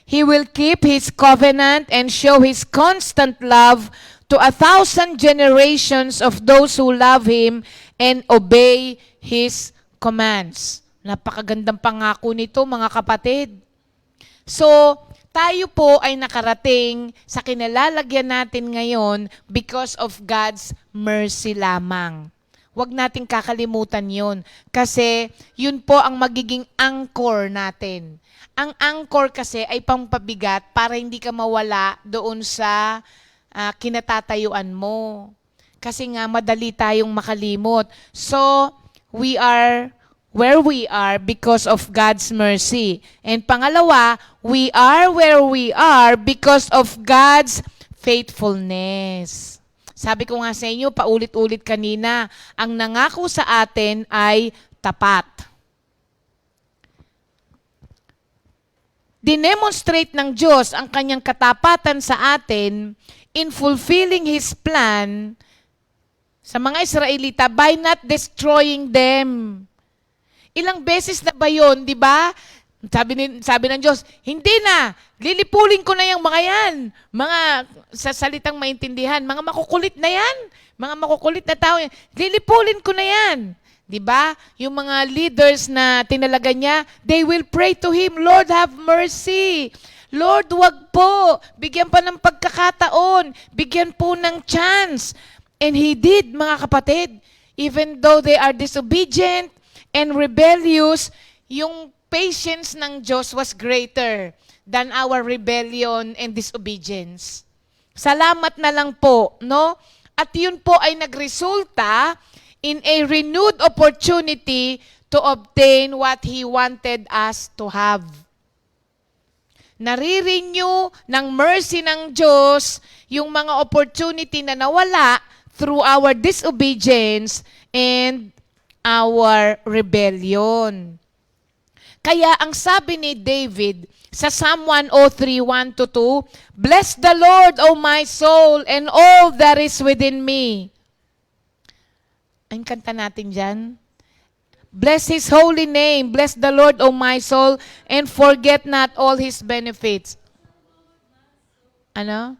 He will keep His covenant and show His constant love to 1,000 generations of those who love Him and obey His commands. Napakagandang pangako nito, mga kapatid. So, tayo po ay nakarating sa kinalalagyan natin ngayon because of God's mercy lamang. Huwag nating kakalimutan yun. Kasi yun po ang magiging anchor natin. Ang anchor kasi ay pampabigat para hindi ka mawala doon sa kinatatayuan mo. Kasi nga madali tayong makalimot. So, we are where we are because of God's mercy. And pangalawa, we are where we are because of God's faithfulness. Sabi ko nga sa inyo, paulit-ulit kanina, ang nangako sa atin ay tapat. Dinemonstrate ng Diyos ang kanyang katapatan sa atin in fulfilling His plan sa mga Israelita by not destroying them. Ilang beses na ba yun, di ba? Sabi ng Diyos, hindi na, lilipulin ko na yung mga yan. Mga sa salitang maintindihan, mga makukulit na yan. Mga makukulit na tao yan. Lilipulin ko na yan. Diba? Yung mga leaders na tinalaga niya, they will pray to Him, Lord, have mercy. Lord, wag po. Bigyan pa ng pagkakataon. Bigyan po ng chance. And He did, mga kapatid. Even though they are disobedient and rebellious, yung patience ng Diyos was greater than our rebellion and disobedience. Salamat na lang po, no? At yun po ay nagresulta in a renewed opportunity to obtain what He wanted us to have. Nare-renew ng mercy ng Diyos yung mga opportunity na nawala through our disobedience and our rebellion. Kaya ang sabi ni David sa Psalm 103, 1-2, Bless the Lord, O my soul, and all that is within me. Ang kanta natin dyan. Bless His holy name. Bless the Lord, O my soul, and forget not all His benefits. Ano?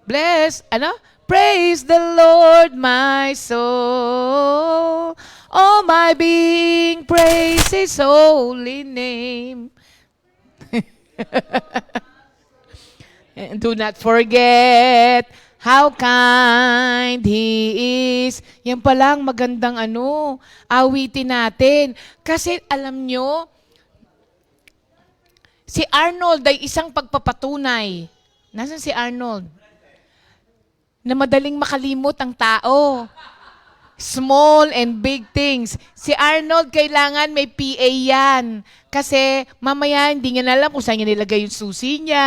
Bless, ano? Praise the Lord, my soul. All my being, praise His holy name. And do not forget how kind He is. Yan palang magandang awitin natin. Kasi alam nyo, si Arnold ay isang pagpapatunay. Nasaan si Arnold? Na madaling makalimot ang tao. Small and big things. Si Arnold, kailangan may PA yan. Kasi mamaya hindi niya alam kung saan niya nilagay yung susi niya.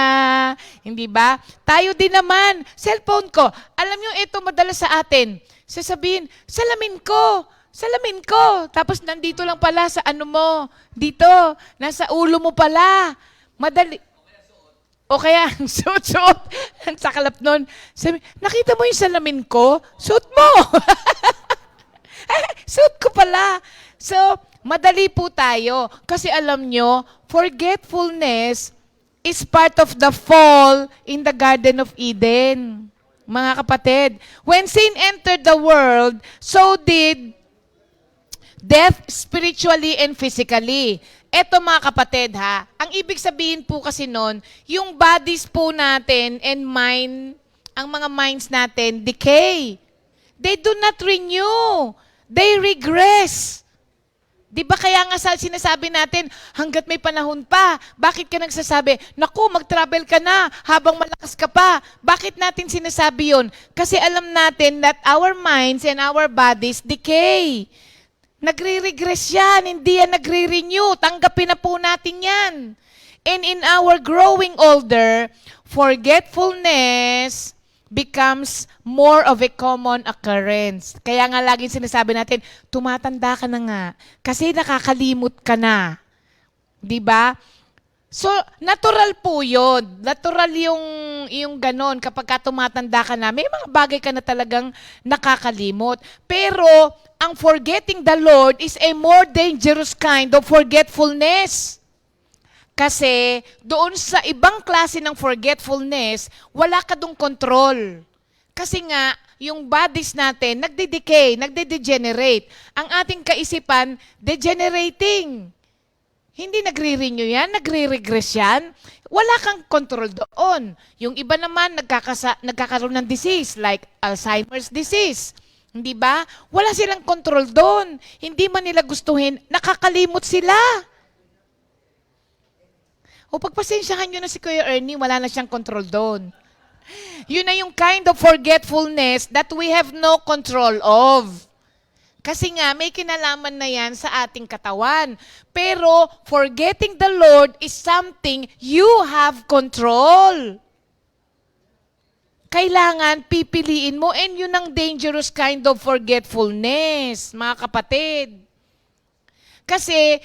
Hindi ba? Tayo din naman. Cellphone ko. Alam niyo, ito madalas sa atin. Sasabihin, salamin ko. Salamin ko. Tapos nandito lang pala sa ano mo. Dito. Nasa ulo mo pala. Madali. O kaya, suot-suot. Ang sakalap nun. Sabi, nakita mo yung salamin ko? Suot mo! Suot ko pala. So, madali po tayo. Kasi alam nyo, forgetfulness is part of the fall in the Garden of Eden. Mga kapatid, when sin entered the world, so did death spiritually and physically. Eto mga kapatid ha, ang ibig sabihin po kasi nun, yung bodies po natin and mind, ang mga minds natin, decay. They do not renew. They regress. Di ba kaya nga sinasabi natin, hanggat may panahon pa, bakit ka nagsasabi, naku, mag-travel ka na habang malakas ka pa. Bakit natin sinasabi yun? Kasi alam natin that our minds and our bodies decay. Nagre-regress yan, hindi yan nagre-renew. Tanggapin na po natin yan. And in our growing older, forgetfulness becomes more of a common occurrence. Kaya nga laging sinasabi natin, tumatanda ka na nga kasi nakakalimot ka na. 'Di ba? So, natural po yun. Natural yung ganon. Kapag ka tumatanda ka na, may mga bagay ka na talagang nakakalimot. Pero, ang forgetting the Lord is a more dangerous kind of forgetfulness. Kasi, doon sa ibang klase ng forgetfulness, wala ka dong control. Kasi nga, yung bodies natin, nagde-decay, nagde-degenerate. Ang ating kaisipan, degenerating. Hindi nagre-renew yan, nagre-regress yan. Wala kang control doon. Yung iba naman nagkakaroon ng disease like Alzheimer's disease. Hindi ba? Wala silang control doon. Hindi man nila gustuhin, nakakalimot sila. O pagpasensyahan nyo na si Kuya Ernie, wala na siyang control doon. Yun na yung kind of forgetfulness that we have no control of. Kasi nga, may kinalaman na yan sa ating katawan. Pero, forgetting the Lord is something you have control. Kailangan pipiliin mo, and yun ang dangerous kind of forgetfulness, mga kapatid. Kasi,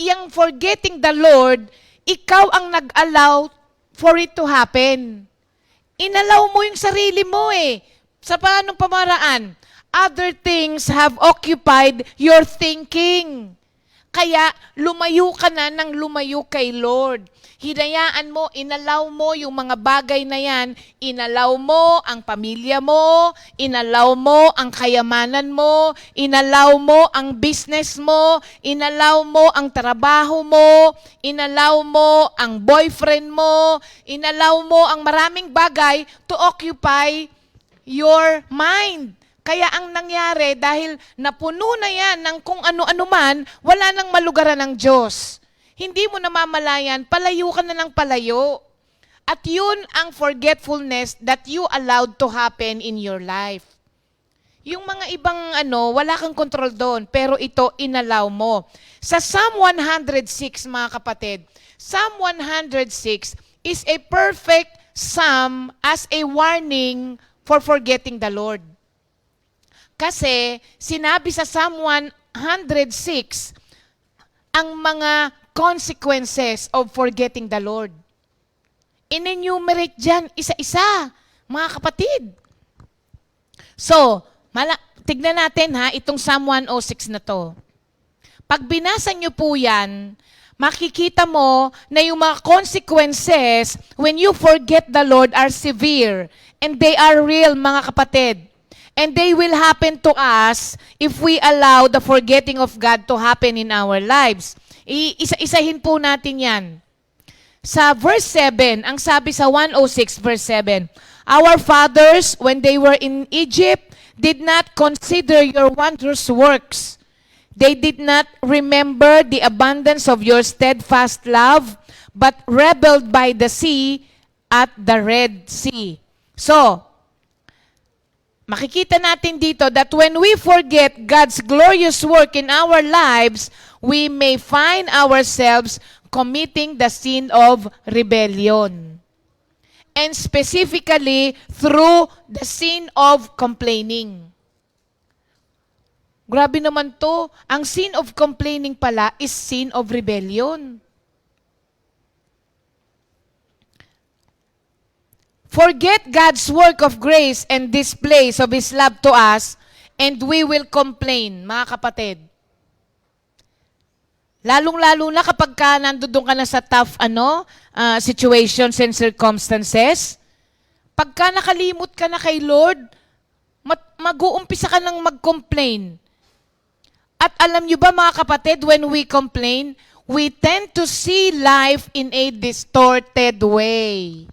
yung forgetting the Lord, ikaw ang nag-allow for it to happen. Inalaw mo yung sarili mo eh. Sa paanong pamaraan? Other things have occupied your thinking. Kaya lumayo ka na ng lumayo kay Lord. Hinayaan mo, inalaw mo yung mga bagay na yan. Inalaw mo ang pamilya mo, inalaw mo ang kayamanan mo, inalaw mo ang business mo, inalaw mo ang trabaho mo, inalaw mo ang boyfriend mo, inalaw mo ang maraming bagay to occupy your mind. Kaya ang nangyari, dahil napuno na yan ng kung ano-ano man, wala nang malugaran ng Diyos. Hindi mo namamalayan, palayo ka na ng palayo. At yun ang forgetfulness that you allowed to happen in your life. Yung mga ibang wala kang control doon, pero ito inallow mo. Sa Psalm 106, mga kapatid, Psalm 106 is a perfect psalm as a warning for forgetting the Lord. Kasi sinabi sa Psalm 106 ang mga consequences of forgetting the Lord. In-enumerate dyan isa-isa, mga kapatid. So, tignan natin itong Psalm 106 na to. Pag binasa nyo po yan, makikita mo na yung mga consequences when you forget the Lord are severe. And they are real, mga kapatid. And they will happen to us if we allow the forgetting of God to happen in our lives. Isa-isahin po natin yan. Sa verse 7, ang sabi sa 106 verse 7, Our fathers, when they were in Egypt, did not consider your wondrous works. They did not remember the abundance of your steadfast love, but rebelled by the sea at the Red Sea. So, makikita natin dito that when we forget God's glorious work in our lives, we may find ourselves committing the sin of rebellion. And specifically, through the sin of complaining. Grabe naman to. Ang sin of complaining pala is sin of rebellion. Forget God's work of grace and displays of His love to us, and we will complain, mga kapatid. Lalong-lalo na kapag nandoon ka na sa tough situations and circumstances. Pagka nakalimot ka na kay Lord, mag-uumpisa ka nang mag-complain. At alam nyo ba, mga kapatid, when we complain, we tend to see life in a distorted way.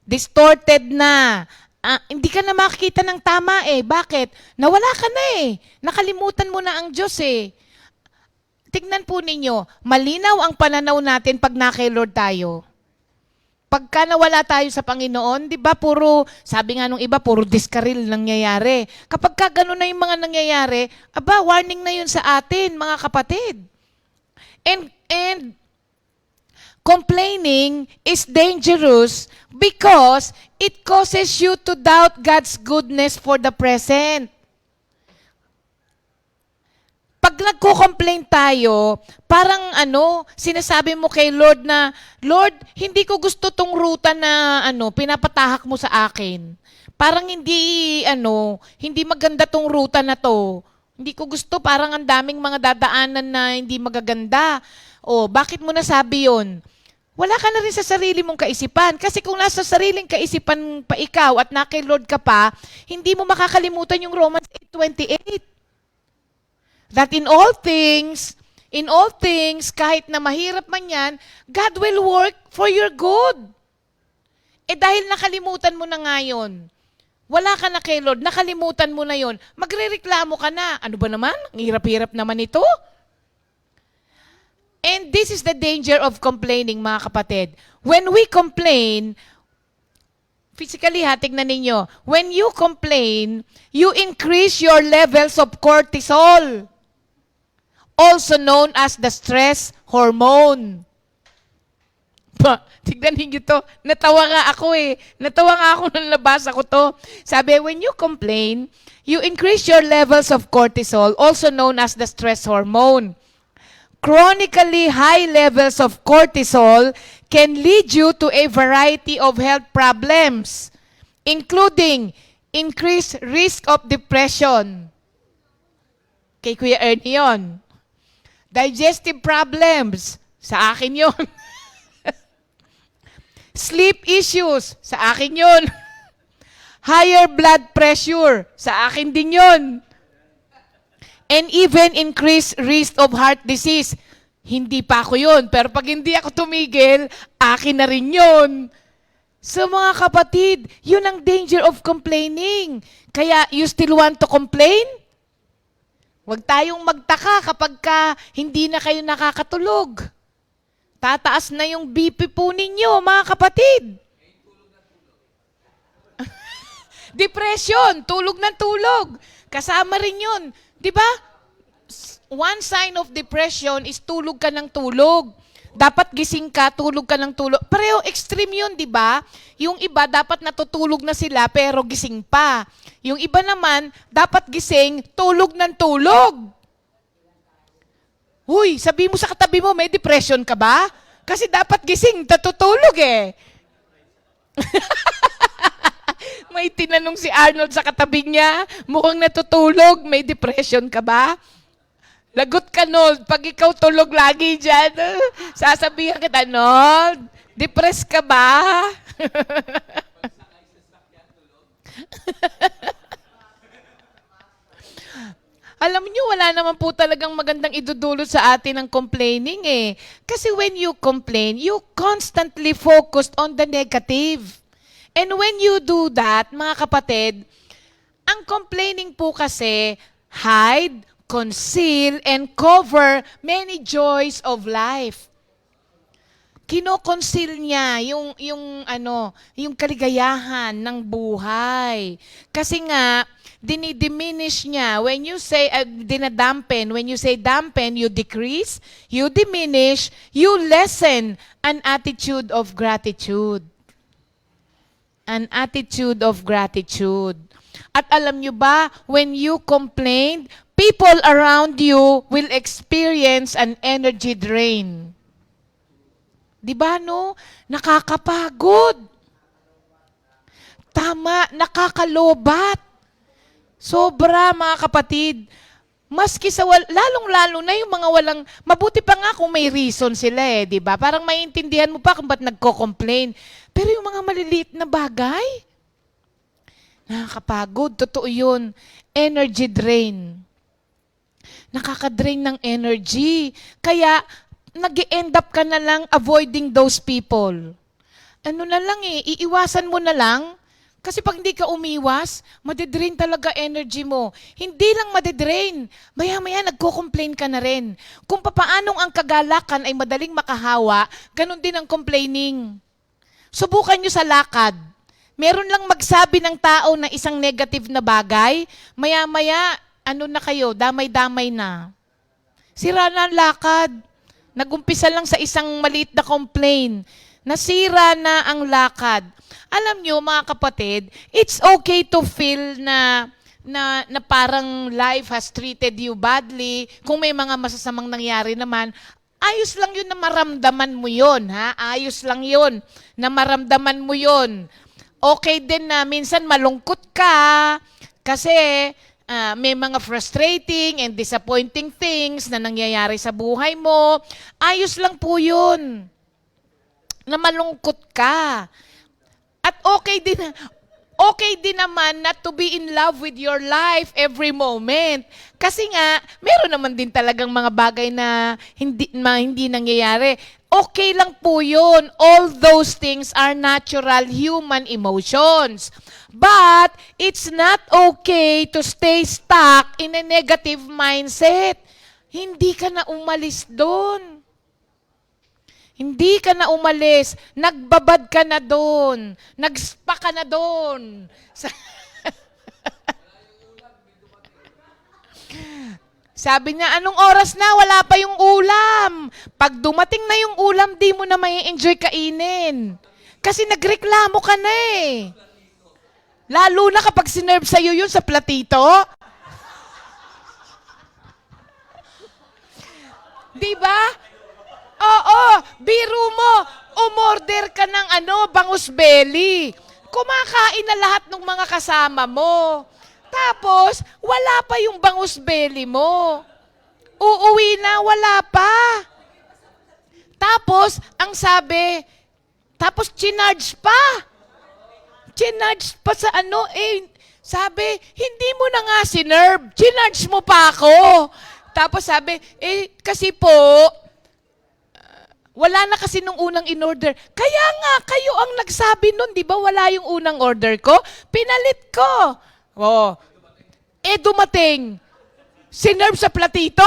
Distorted na. Hindi ka na makikita ng tama eh. Bakit? Nawala ka na eh. Nakalimutan mo na ang Diyos eh. Tignan po ninyo, malinaw ang pananaw natin pag na-kay Lord tayo. Pagka nawala tayo sa Panginoon, di ba, sabi nga nung iba, puro diskaril nangyayari. Kapag ka ganun na yung mga nangyayari, warning na yun sa atin, mga kapatid. And complaining is dangerous because it causes you to doubt God's goodness for the present. Pag nagko-complain tayo, parang sinasabi mo kay Lord na, Lord, hindi ko gusto tong ruta na pinapatahak mo sa akin. Parang hindi maganda tong ruta na to. Hindi ko gusto, parang ang daming mga dadaanan na hindi magaganda. O, bakit mo nasabi yon? Wala ka na rin sa sarili mong kaisipan. Kasi kung nasa sariling kaisipan pa ikaw at na kay Lord ka pa, hindi mo makakalimutan yung Romans 8:28. That in all things, kahit na mahirap man yan, God will work for your good. Dahil nakalimutan mo na ngayon, wala ka na kay Lord, nakalimutan mo na yon, magrereklamo ka na. Ano ba naman? Ang hirap-hirap naman ito. And this is the danger of complaining, mga kapatid. When we complain, physically, tignan ninyo, when you complain, you increase your levels of cortisol, also known as the stress hormone. Tignan ninyo to. Natawa nga ako nung nabasa ko to. Sabi, when you complain, you increase your levels of cortisol, also known as the stress hormone. Chronically high levels of cortisol can lead you to a variety of health problems, including increased risk of depression. Kay Kuya Ernie yun. Digestive problems, sa akin yun. Sleep issues, sa akin yun. Higher blood pressure, sa akin din yun. And even increased risk of heart disease. Hindi pa ako yun, pero pag hindi ako tumigil, akin na rin yun. So mga kapatid, yun ang danger of complaining. Kaya you still want to complain? Huwag tayong magtaka kapag hindi na kayo nakakatulog. Tataas na yung BP po ninyo, mga kapatid. Depression, tulog ng tulog. Kasama rin yun. Di ba? One sign of depression is tulog ka ng tulog. Dapat gising ka, tulog ka ng tulog. Pareho extreme yun, di ba? Yung iba, dapat natutulog na sila, pero gising pa. Yung iba naman, dapat gising, tulog ng tulog. Huy, sabi mo sa katabi mo, may depression ka ba? Kasi dapat gising, natutulog eh. May tinanong si Arnold sa katabi niya, mukhang natutulog, may depression ka ba? Lagot ka, Nold. Pag ikaw tulog lagi dyan, sasabihan kita, Nold, depressed ka ba? Alam niyo, wala naman po talagang magandang idudulot sa atin ng complaining eh. Kasi when you complain, you constantly focused on the negative. And when you do that, mga kapatid, ang complaining po kasi hide, conceal, and cover many joys of life. Kino-conceal niya yung kaligayahan ng buhay. Kasi nga, dinidiminish niya. When you say, dinadampen, when you say dampen, you decrease, you diminish, you lessen an attitude of gratitude. An attitude of gratitude. At alam nyo ba, when you complain, people around you will experience an energy drain. Di ba, no? Nakakapagod. Tama, nakakalobat. Sobra, mga kapatid. Maski sa, lalong-lalo na yung mga walang, mabuti pa nga kung may reason sila eh, di ba? Parang maiintindihan mo pa kung ba't nagko-complain. Pero yung mga maliliit na bagay, nakakapagod, totoo yun. Energy drain. Nakaka-drain ng energy. Kaya, nag-end up ka na lang avoiding those people. Ano na lang eh, iiwasan mo na lang. Kasi pag hindi ka umiwas, madidrain talaga energy mo. Hindi lang madidrain, maya-maya nagko-complain ka na rin. Kung papaanong ang kagalakan ay madaling makahawa, ganun din ang complaining. Subukan nyo sa lakad. Meron lang magsabi ng tao na isang negative na bagay, maya-maya, ano na kayo, damay-damay na. Sira na ang lakad. Nagumpisa lang sa isang maliit na complaint. Nasira na ang lakad. Alam nyo, mga kapatid, it's okay to feel na parang life has treated you badly. Kung may mga masasamang nangyari naman, ayos lang yun na maramdaman mo yun. Ha? Ayos lang yun na maramdaman mo yun. Okay din na minsan malungkot ka kasi may mga frustrating and disappointing things na nangyayari sa buhay mo. Ayos lang po yun na malungkot ka. At okay din naman not to be in love with your life every moment. Kasi nga, meron naman din talagang mga bagay na hindi nangyayari. Okay lang po yun. All those things are natural human emotions. But, it's not okay to stay stuck in a negative mindset. Hindi ka na umalis doon. Hindi ka na umalis. Nagbabad ka na doon. Nagspa ka na doon. Sabi niya, anong oras na? Wala pa yung ulam. Pag dumating na yung ulam, di mo na may enjoy kainin. Kasi nagreklamo ka na eh. Lalo na kapag sinerve sa'yo yun sa platito. Di ba? Oo, biro mo, umorder ka ng bangus belly. Kumakain na lahat ng mga kasama mo. Tapos, wala pa yung bangus belly mo. Uuwi na, wala pa. Tapos, ang sabi, tapos chinarge pa. Chinarge pa sa sabi, hindi mo na nga sinerve. Chinarge mo pa ako. Tapos sabi, kasi po, wala na kasi nung unang in-order. Kaya nga, kayo ang nagsabi nun, di ba wala yung unang order ko? Pinalit ko. Oh. Dumating. Sinerve sa platito.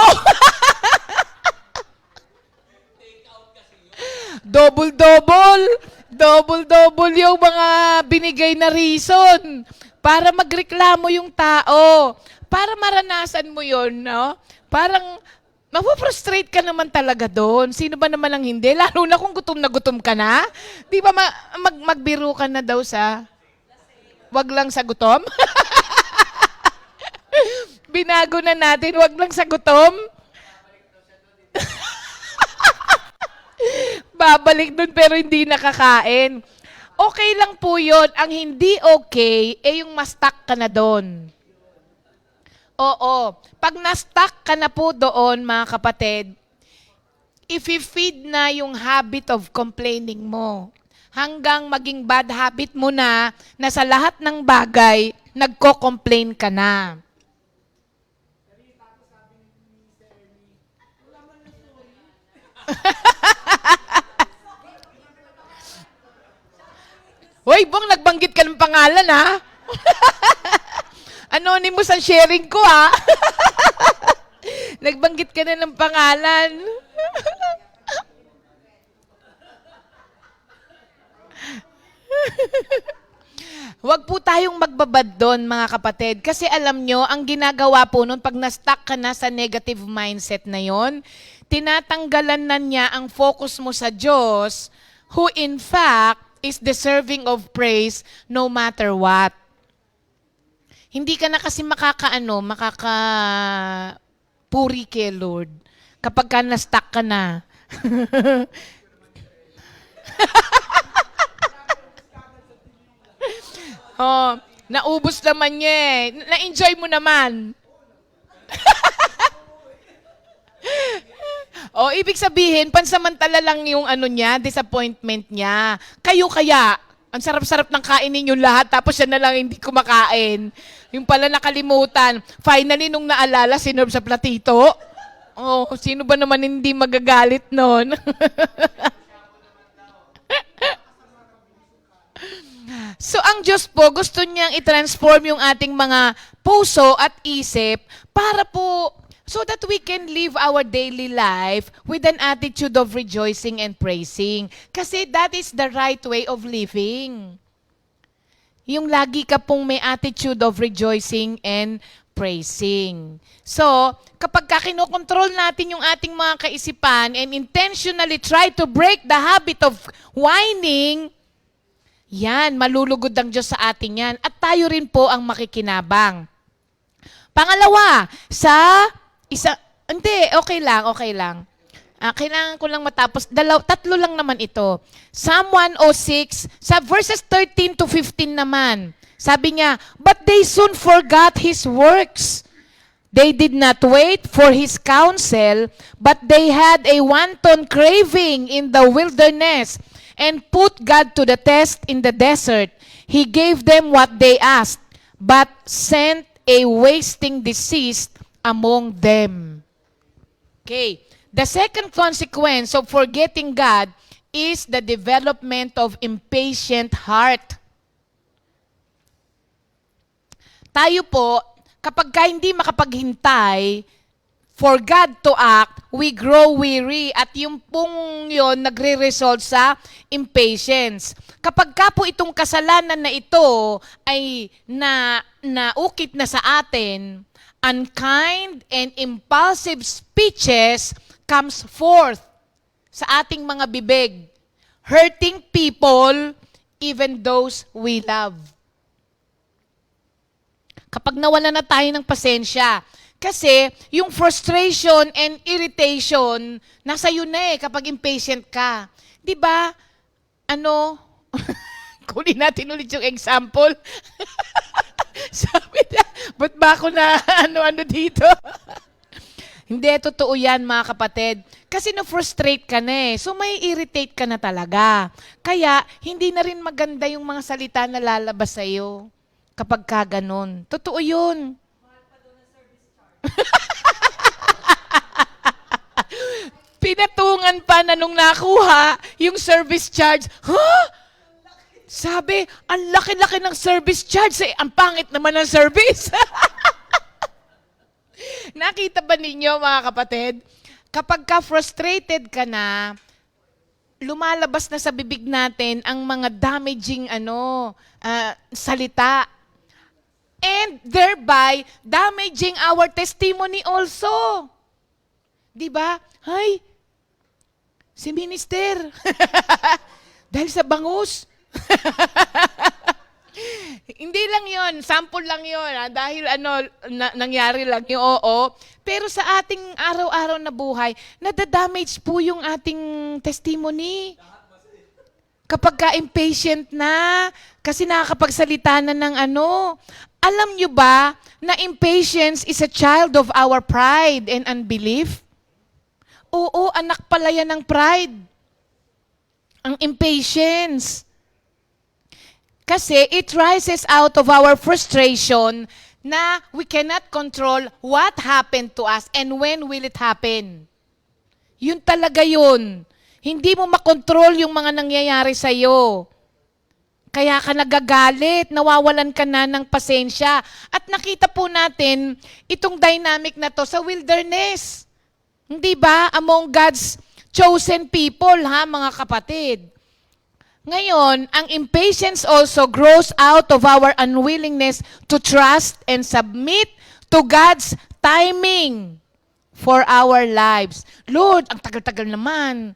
Double-double yung mga binigay na reason para magreklamo yung tao. Para maranasan mo yun, no? Parang mapufrustrate ka naman talaga doon. Sino ba naman ang hindi? Lalo na kung gutom na gutom ka na. Di ba magbiro ka na daw sa wag lang sa gutom? Binago na natin, wag lang sa gutom. Babalik doon pero hindi nakakain. Okay lang po yun. Ang hindi okay, yung ma-stuck ka na doon. Oo. Pag na-stuck ka na po doon, mga kapatid, i-feed na yung habit of complaining mo. Hanggang maging bad habit mo na sa lahat ng bagay, nagko-complain ka na. Hoy, Bong, nagbanggit ka ng pangalan, ha? Anonymous ang sharing ko, ha? Nagbanggit ka na ng pangalan. Huwag po tayong magbabad doon, mga kapatid. Kasi alam nyo, ang ginagawa po noon, pag na-stuck ka na sa negative mindset na yon, tinatanggalan na niya ang focus mo sa Diyos, who in fact is deserving of praise no matter what. Hindi ka na kasi makakapuri kay Lord kapag ka na-stuck ka na. Oh, naubos naman niya eh. Na-enjoy mo naman. Oh, ibig sabihin, pansamantala lang yung disappointment niya. Kayo kaya, ang sarap-sarap ng kainin yung lahat, tapos siya na lang hindi kumakain. Yung pala nakalimutan. Finally, nung naalala, sinerve sa platito. Oh, sino ba naman hindi magagalit nun? So, ang Diyos po, gusto niyang i-transform yung ating mga puso at isip para po, so that we can live our daily life with an attitude of rejoicing and praising. Kasi that is the right way of living. Yung lagi ka pong may attitude of rejoicing and praising. So, kapag kinokontrol natin yung ating mga kaisipan and intentionally try to break the habit of whining, yan, malulugod ang Diyos sa atin yan. At tayo rin po ang makikinabang. Pangalawa, okay lang. Kailangan ko lang matapos. Tatlo lang naman ito. Psalm 106, sa verses 13 to 15 naman. Sabi niya, but they soon forgot His works. They did not wait for His counsel, but they had a wanton craving in the wilderness and put God to the test in the desert. He gave them what they asked, but sent a wasting disease among them. Okay. The second consequence of forgetting God is the development of impatient heart. Tayo po, kapag hindi makapaghintay for God to act, we grow weary at yung pong yun nagre-result sa impatience. Kapag ka po itong kasalanan na ito ay naukit na sa atin, unkind and impulsive speeches comes forth sa ating mga bibig, hurting people, even those we love. Kapag nawala na tayo ng pasensya, kasi yung frustration and irritation, nasa yun na kapag impatient ka. Di ba? Kunin natin ulit yung example. Sabi na, ba't ba ako na ano dito? Hindi, totoo yan mga kapatid. Kasi na-frustrate ka na so may irritate ka na talaga. Kaya, hindi na rin maganda yung mga salita na lalabas sa'yo kapag ka ganun. Totoo yun. Pinatungan pa na nung nakuha yung service charge. Sabi, ang laki-laki ng service charge. Ang pangit naman ng service. Nakita ba ninyo mga kapatid? Kapag ka-frustrated ka na, lumalabas na sa bibig natin ang mga damaging salita. And thereby, damaging our testimony also. Diba? Hay, si minister. Dahil sa bangus. Hindi lang yon, sample lang yon. Dahil nangyari lang yung oo. Pero sa ating araw-araw na buhay, nadadamage po yung ating testimony. Kapag ka-impatient na, kasi nakakapagsalita na ng Alam nyo ba na impatience is a child of our pride and unbelief? Oo, anak pala yan ng pride. Ang impatience. Kasi it rises out of our frustration na we cannot control what happened to us and when will it happen. Yun talaga yun. Hindi mo makontrol yung mga nangyayari sa'yo. Kaya ka nagagalit, nawawalan ka na ng pasensya. At nakita po natin itong dynamic na to sa wilderness. Hindi ba? Among God's chosen people, mga kapatid. Ngayon, ang impatience also grows out of our unwillingness to trust and submit to God's timing for our lives. Lord, ang tagal-tagal naman.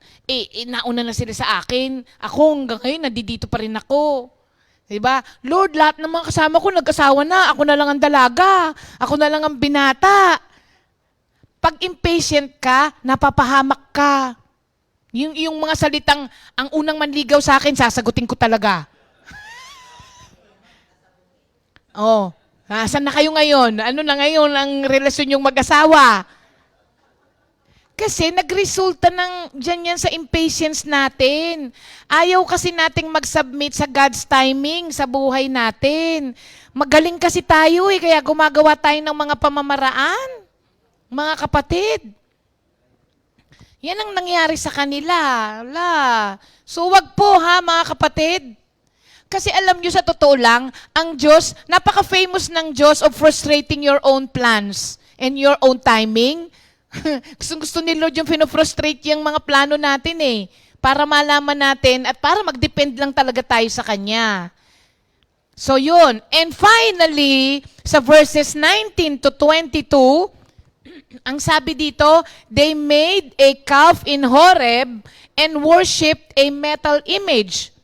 Nauna na sila sa akin. Ako hanggang ngayon, nandito pa rin ako. Diba? Lord, lahat ng mga kasama ko nag-asawa na. Ako na lang ang dalaga. Ako na lang ang binata. Pag impatient ka, napapahamak ka. Yung mga salitang, ang unang manligaw sa akin, sasagutin ko talaga. Saan na kayo ngayon? Ano na ngayon ang relasyon yung mag-asawa? Kasi nagresulta dyan yan sa impatience natin. Ayaw kasi nating mag-submit sa God's timing sa buhay natin. Magaling kasi tayo kaya gumagawa tayo ng mga pamamaraan. Mga kapatid. Yan ang nangyari sa kanila. So wag po mga kapatid. Kasi alam nyo sa totoo lang, ang Diyos, napaka-famous ng Diyos of frustrating your own plans and your own timing. Gusto ni Lord yung pinofrustrate yung mga plano natin para malaman natin at para mag-depend lang talaga tayo sa Kanya. So yun. And finally, sa verses 19 to 22, ang sabi dito, they made a calf in Horeb and worshipped a metal image.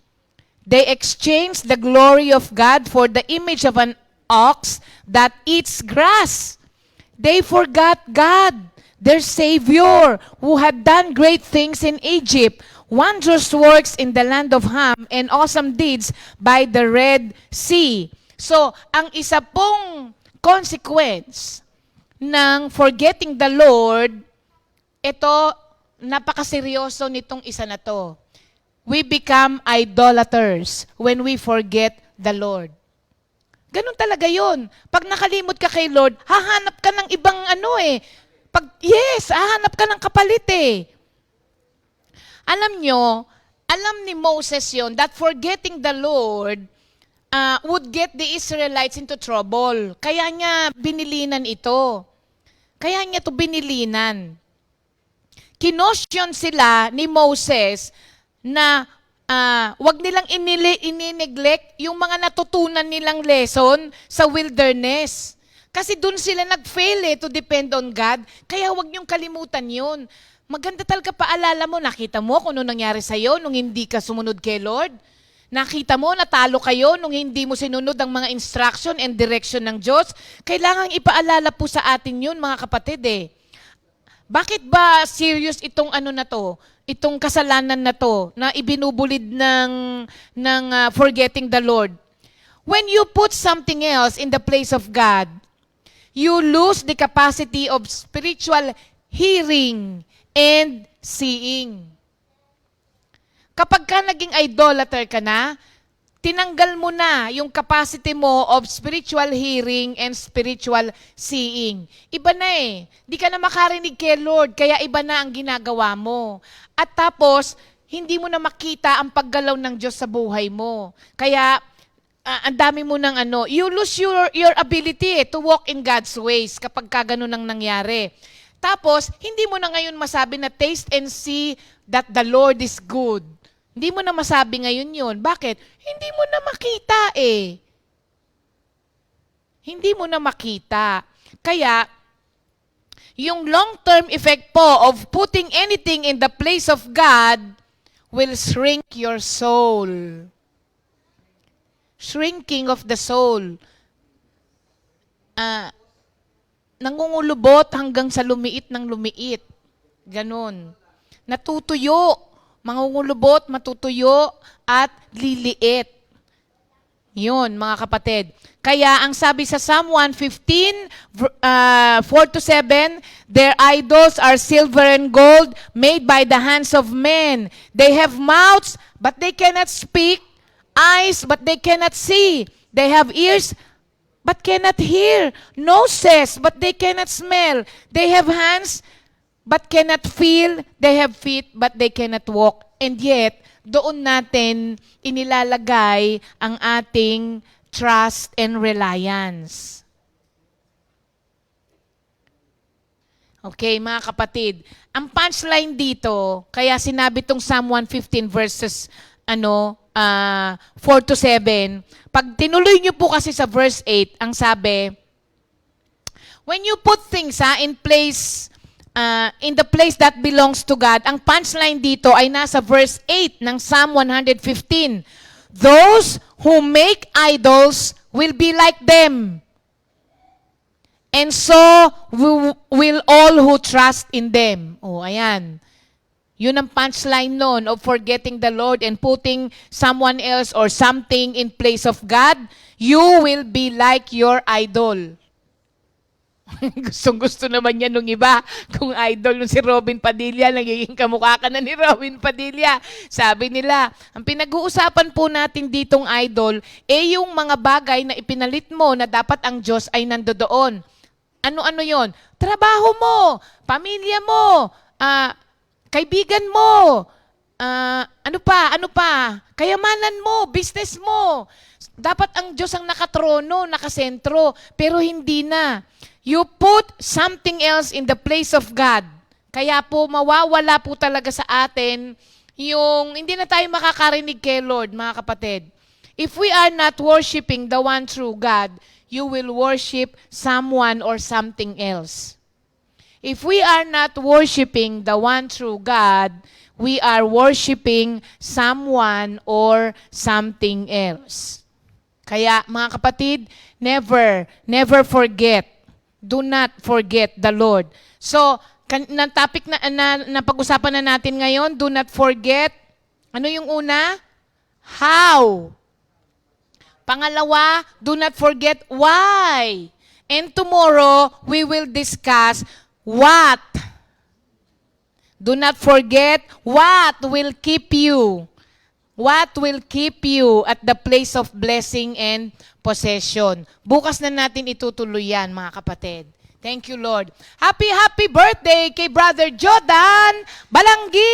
They exchanged the glory of God for the image of an ox that eats grass. They forgot God, their Savior, who had done great things in Egypt, wondrous works in the land of Ham, and awesome deeds by the Red Sea. So, ang isa pong consequence ng forgetting the Lord, ito, napakaseryoso nitong isa na to. We become idolaters when we forget the Lord. Ganun talaga yun. Pag nakalimot ka kay Lord, hahanap ka ng ibang hahanap ka ng kapalit eh. Alam nyo, alam ni Moses yon that forgetting the Lord would get the Israelites into trouble. Kaya niya binilinan ito. Kaya niya ito binilinan. Kinosyon sila ni Moses na wag nilang inineglect yung mga natutunan nilang lesson sa wilderness. Kasi dun sila nag-fail to depend on God. Kaya wag niyong kalimutan yun. Maganda talaga paalala mo, nakita mo kung ano nangyari sa'yo nung hindi ka sumunod kay Lord. Nakita mo, natalo kayo nung hindi mo sinunod ang mga instruction and direction ng Diyos. Kailangang ipaalala po sa atin yun, mga kapatid eh. Bakit ba serious itong itong kasalanan na to, na ibinubulid ng forgetting the Lord? When you put something else in the place of God, you lose the capacity of spiritual hearing and seeing. Kapag ka naging idolater ka na, tinanggal mo na yung capacity mo of spiritual hearing and spiritual seeing. Iba na eh. Di ka na makarinig kay Lord, kaya iba na ang ginagawa mo. At tapos, hindi mo na makita ang paggalaw ng Diyos sa buhay mo. Kaya, ang dami mo ng you lose your ability to walk in God's ways kapag ka ganun ang nangyari. Tapos, hindi mo na ngayon masabi na taste and see that the Lord is good. Hindi mo na masabi ngayon yun. Bakit? Hindi mo na makita eh. Hindi mo na makita. Kaya, yung long-term effect po of putting anything in the place of God will shrink your soul. Shrinking of the soul. Nangungulubot hanggang sa lumiit ng lumiit. Ganon. Natutuyo. Mangungulubot, matutuyo, at liliit. Yun, mga kapatid. Kaya ang sabi sa Psalm 115, 4-7, their idols are silver and gold made by the hands of men. They have mouths, but they cannot speak, eyes, but they cannot see. They have ears, but cannot hear, noses, but they cannot smell. They have hands, but cannot feel. They have feet, but they cannot walk. And yet, doon natin inilalagay ang ating trust and reliance. Okay, mga kapatid. Ang punchline dito, kaya sinabi tong Psalm 115 verses 4-7, pag tinuloy nyo po kasi sa verse 8, ang sabi, when you put things in place, in the place that belongs to God, ang punchline dito ay nasa verse 8 ng Psalm 115. Those who make idols will be like them. And so will all who trust in them. Oh, ayan. Yun ang punchline nun of forgetting the Lord and putting someone else or something in place of God. You will be like your idol. Gustong-gusto naman yan nung iba. Kung idol nung si Robin Padilla, nagiging kamukha ka na ni Robin Padilla. Sabi nila, ang pinag-uusapan po natin ditong idol, yung mga bagay na ipinalit mo na dapat ang Diyos ay nandoon. Ano-ano yon? Trabaho mo, pamilya mo, kaibigan mo, ano pa? Kayamanan mo, business mo. Dapat ang Diyos ang nakatrono, nakasentro, pero hindi na. You put something else in the place of God. Kaya po mawawala po talaga sa atin yung hindi na tayo makakarinig kay Lord, mga kapatid. If we are not worshiping the one true God, you will worship someone or something else. If we are not worshiping the one true God, we are worshiping someone or something else. Kaya mga kapatid, never forget. Do not forget the Lord. So, na topic na pag-usapan na natin ngayon, do not forget. Ano yung una? How. Pangalawa, do not forget why. And tomorrow, we will discuss what. Do not forget what will keep you. What will keep you at the place of blessing and possession. Bukas na natin itutuloy yan, mga kapatid. Thank you, Lord. Happy birthday kay Brother Jordan Balanggi!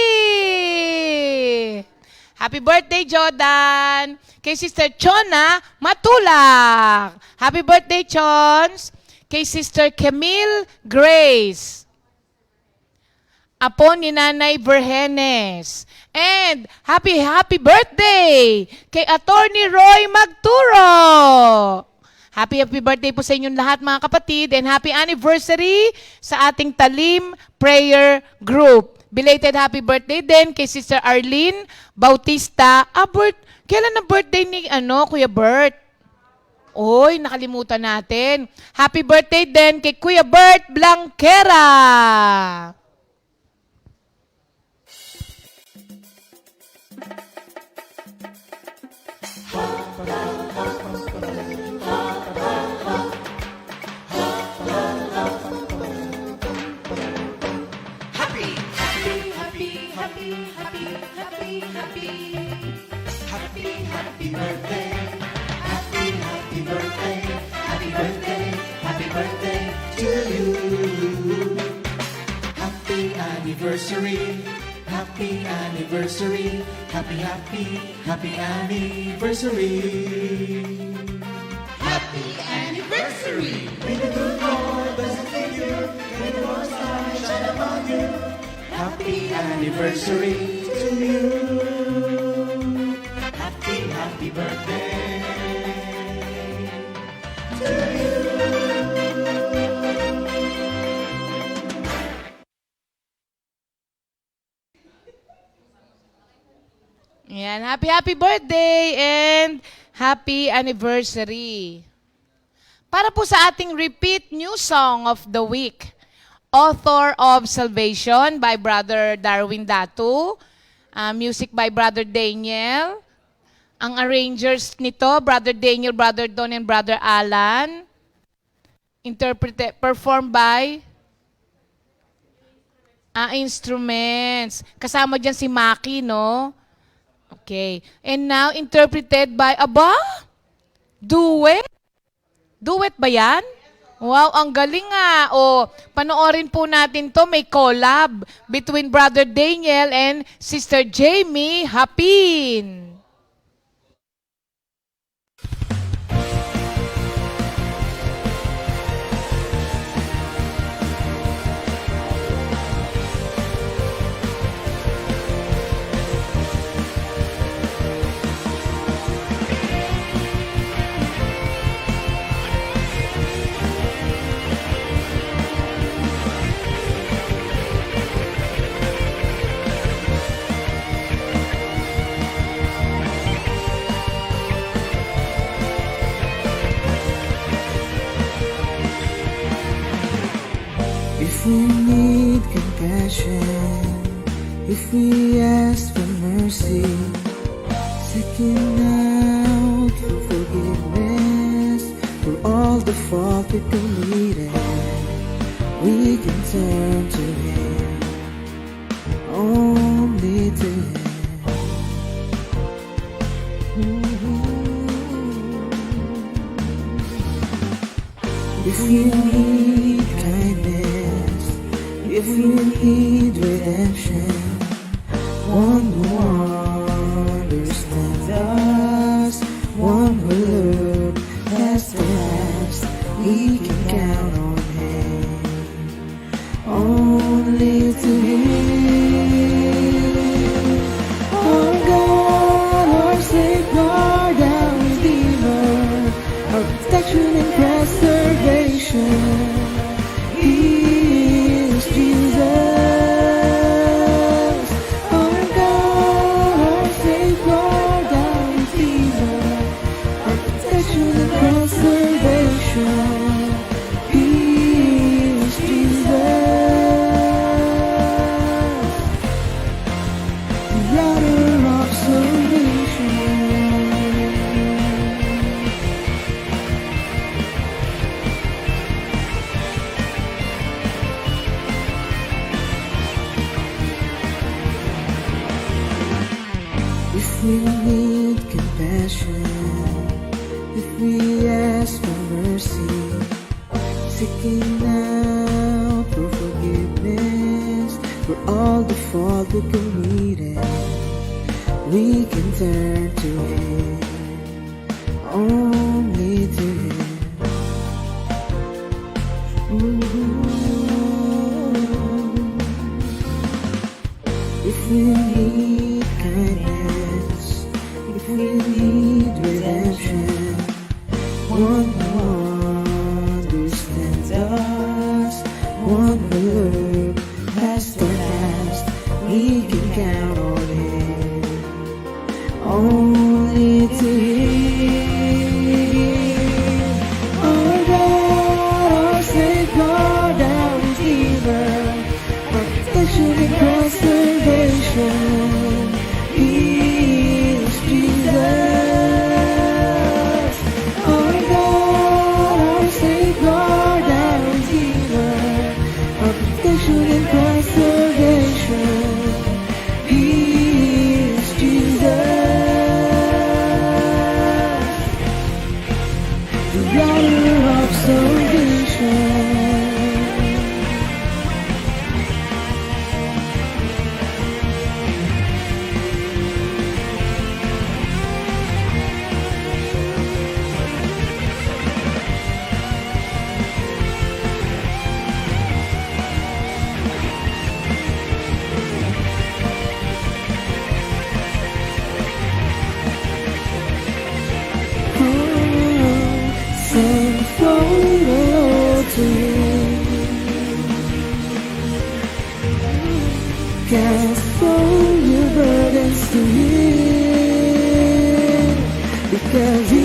Happy birthday, Jordan! Kay Sister Chona Matulak. Happy birthday, Chons! Kay Sister Camille Grace. Apo ni Nanay Verhenes. And happy birthday kay Attorney Roy Magturo. Happy birthday po sa inyong lahat, mga kapatid, and happy anniversary sa ating Talim Prayer Group. Belated happy birthday din kay Sister Arlene Bautista. Kailan na birthday ni Kuya Bert? Oy, nakalimutan natin. Happy birthday din kay Kuya Bert Blanquera. Happy anniversary, happy anniversary. Happy anniversary. May the good Lord bless and keep you, may the Lord's light shine upon you. Happy anniversary to you. Happy birthday to you. Ayan, happy birthday and happy anniversary. Para po sa ating repeat new song of the week, Author of Salvation by Brother Darwin Datu, music by Brother Daniel. Ang arrangers nito, Brother Daniel, Brother Don, and Brother Alan. Performed by instruments. Kasama dyan si Maki, no? Okay. And now, interpreted by, duet? Duet ba yan? Wow, ang galing nga. O, panoorin po natin to. May collab between Brother Daniel and Sister Jamie Hapin. If we need compassion, if we ask for mercy, seeking out for forgiveness for all the fault we committed, we can turn to Him, only to Him. If we need kindness, if we need redemption, one who understands us, one who looked past the past, we can count on Him, only to Him. Our God, our Savior, our we need compassion, if we ask for mercy, seeking out for forgiveness for all the fault we committed, we can turn to Him, only to Him. If we need kindness, if we need redemption, one who understands us, one who look past the past, we can count on Him, only to Him. Our God, our Savior, our Redeemer, our protection and preservation, He is Jesus. Our God, our Savior, our Redeemer, our protection and preservation, He is Jesus, the author of salvation. Send forward to Him, cast all your burdens to Him, because He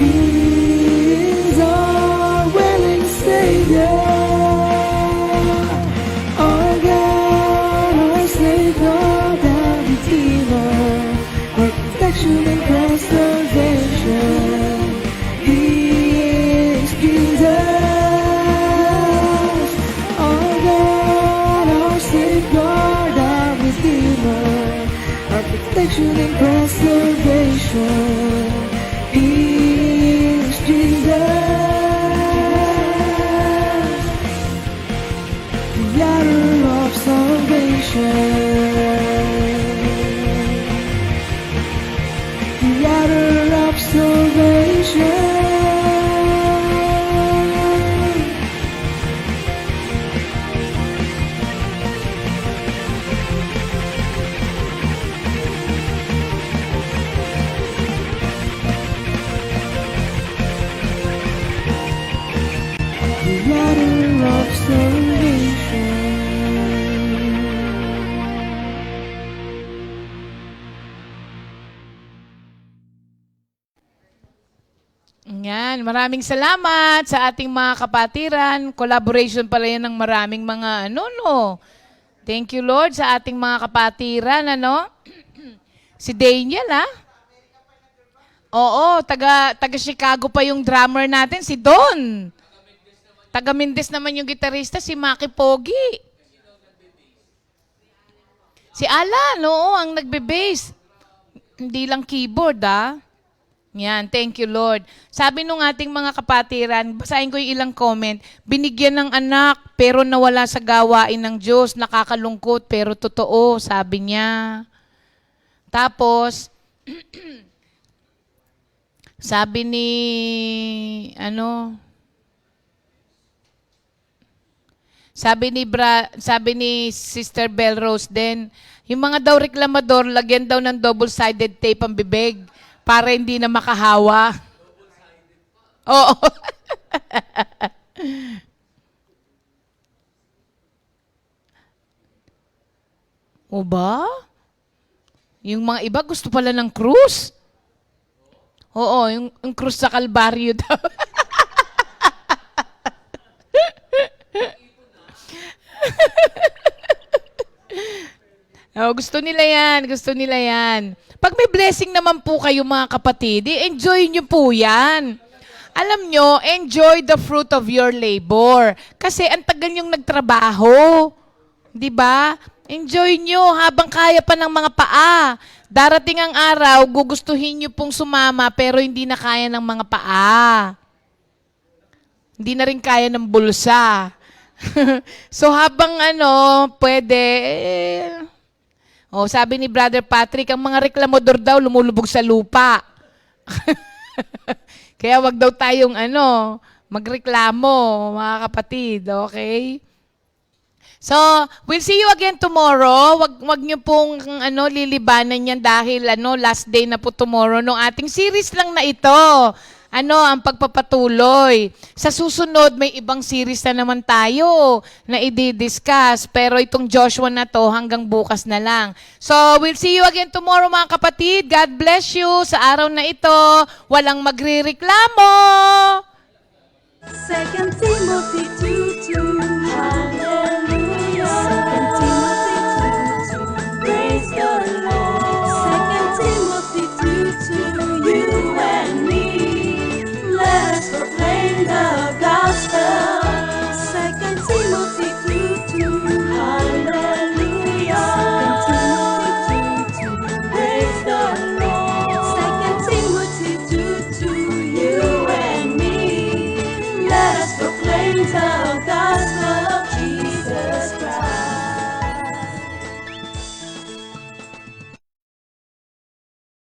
is our willing Savior. Our God, our Savior, our Redeemer, our protection and preservation, He is Jesus. Our God, our Savior, our Redeemer, our protection and preservation, He is Jesus, the author of salvation. The author of salvation. The author of salvation. Yan, maraming salamat sa ating mga kapatiran. Collaboration pala yan ng maraming mga no. Thank you, Lord, sa ating mga kapatiran, ano? Si Daniel, ha? Oo, taga Chicago pa yung drummer natin, si Don. Taga Mendes naman yung gitarista, si Maki Pogi. Si Alan, oo, ang nagbe-bass. Hindi lang keyboard, ha? Yan, thank you, Lord. Sabi nung ating mga kapatiran, basahin ko yung ilang comment, binigyan ng anak pero nawala sa gawain ng Diyos, nakakalungkot pero totoo, sabi niya. Tapos, sabi ni Sister Bell Rose din, yung mga daw reklamador, lagyan daw ng double-sided tape ang bibig para hindi na makahawa. Oo. O ba? Yung mga iba gusto pala ng cruise. Oo, yung cruise sa Kalbaryo daw. Oh, gusto nila yan. Pag may blessing naman po kayo mga kapatid, enjoy nyo po yan. Alam nyo, enjoy the fruit of your labor. Kasi ang tagal yung nagtrabaho. Di ba? Enjoy nyo habang kaya pa ng mga paa. Darating ang araw, gugustuhin nyo pong sumama pero hindi na kaya ng mga paa. Hindi na rin kaya ng bulsa. So habang pwede, sabi ni Brother Patrick, ang mga reklamador daw lumulubog sa lupa. Kaya wag daw tayong magreklamo, mga kapatid, okay? So, we'll see you again tomorrow. Wag niyo pong lilibanan yan dahil last day na po tomorrow ng ating series lang na ito. Ang pagpapatuloy. Sa susunod, may ibang series na naman tayo na i-discuss. Pero itong Joshua na to, hanggang bukas na lang. So, we'll see you again tomorrow, mga kapatid. God bless you. Sa araw na ito, walang magrireklamo. 2 Timothy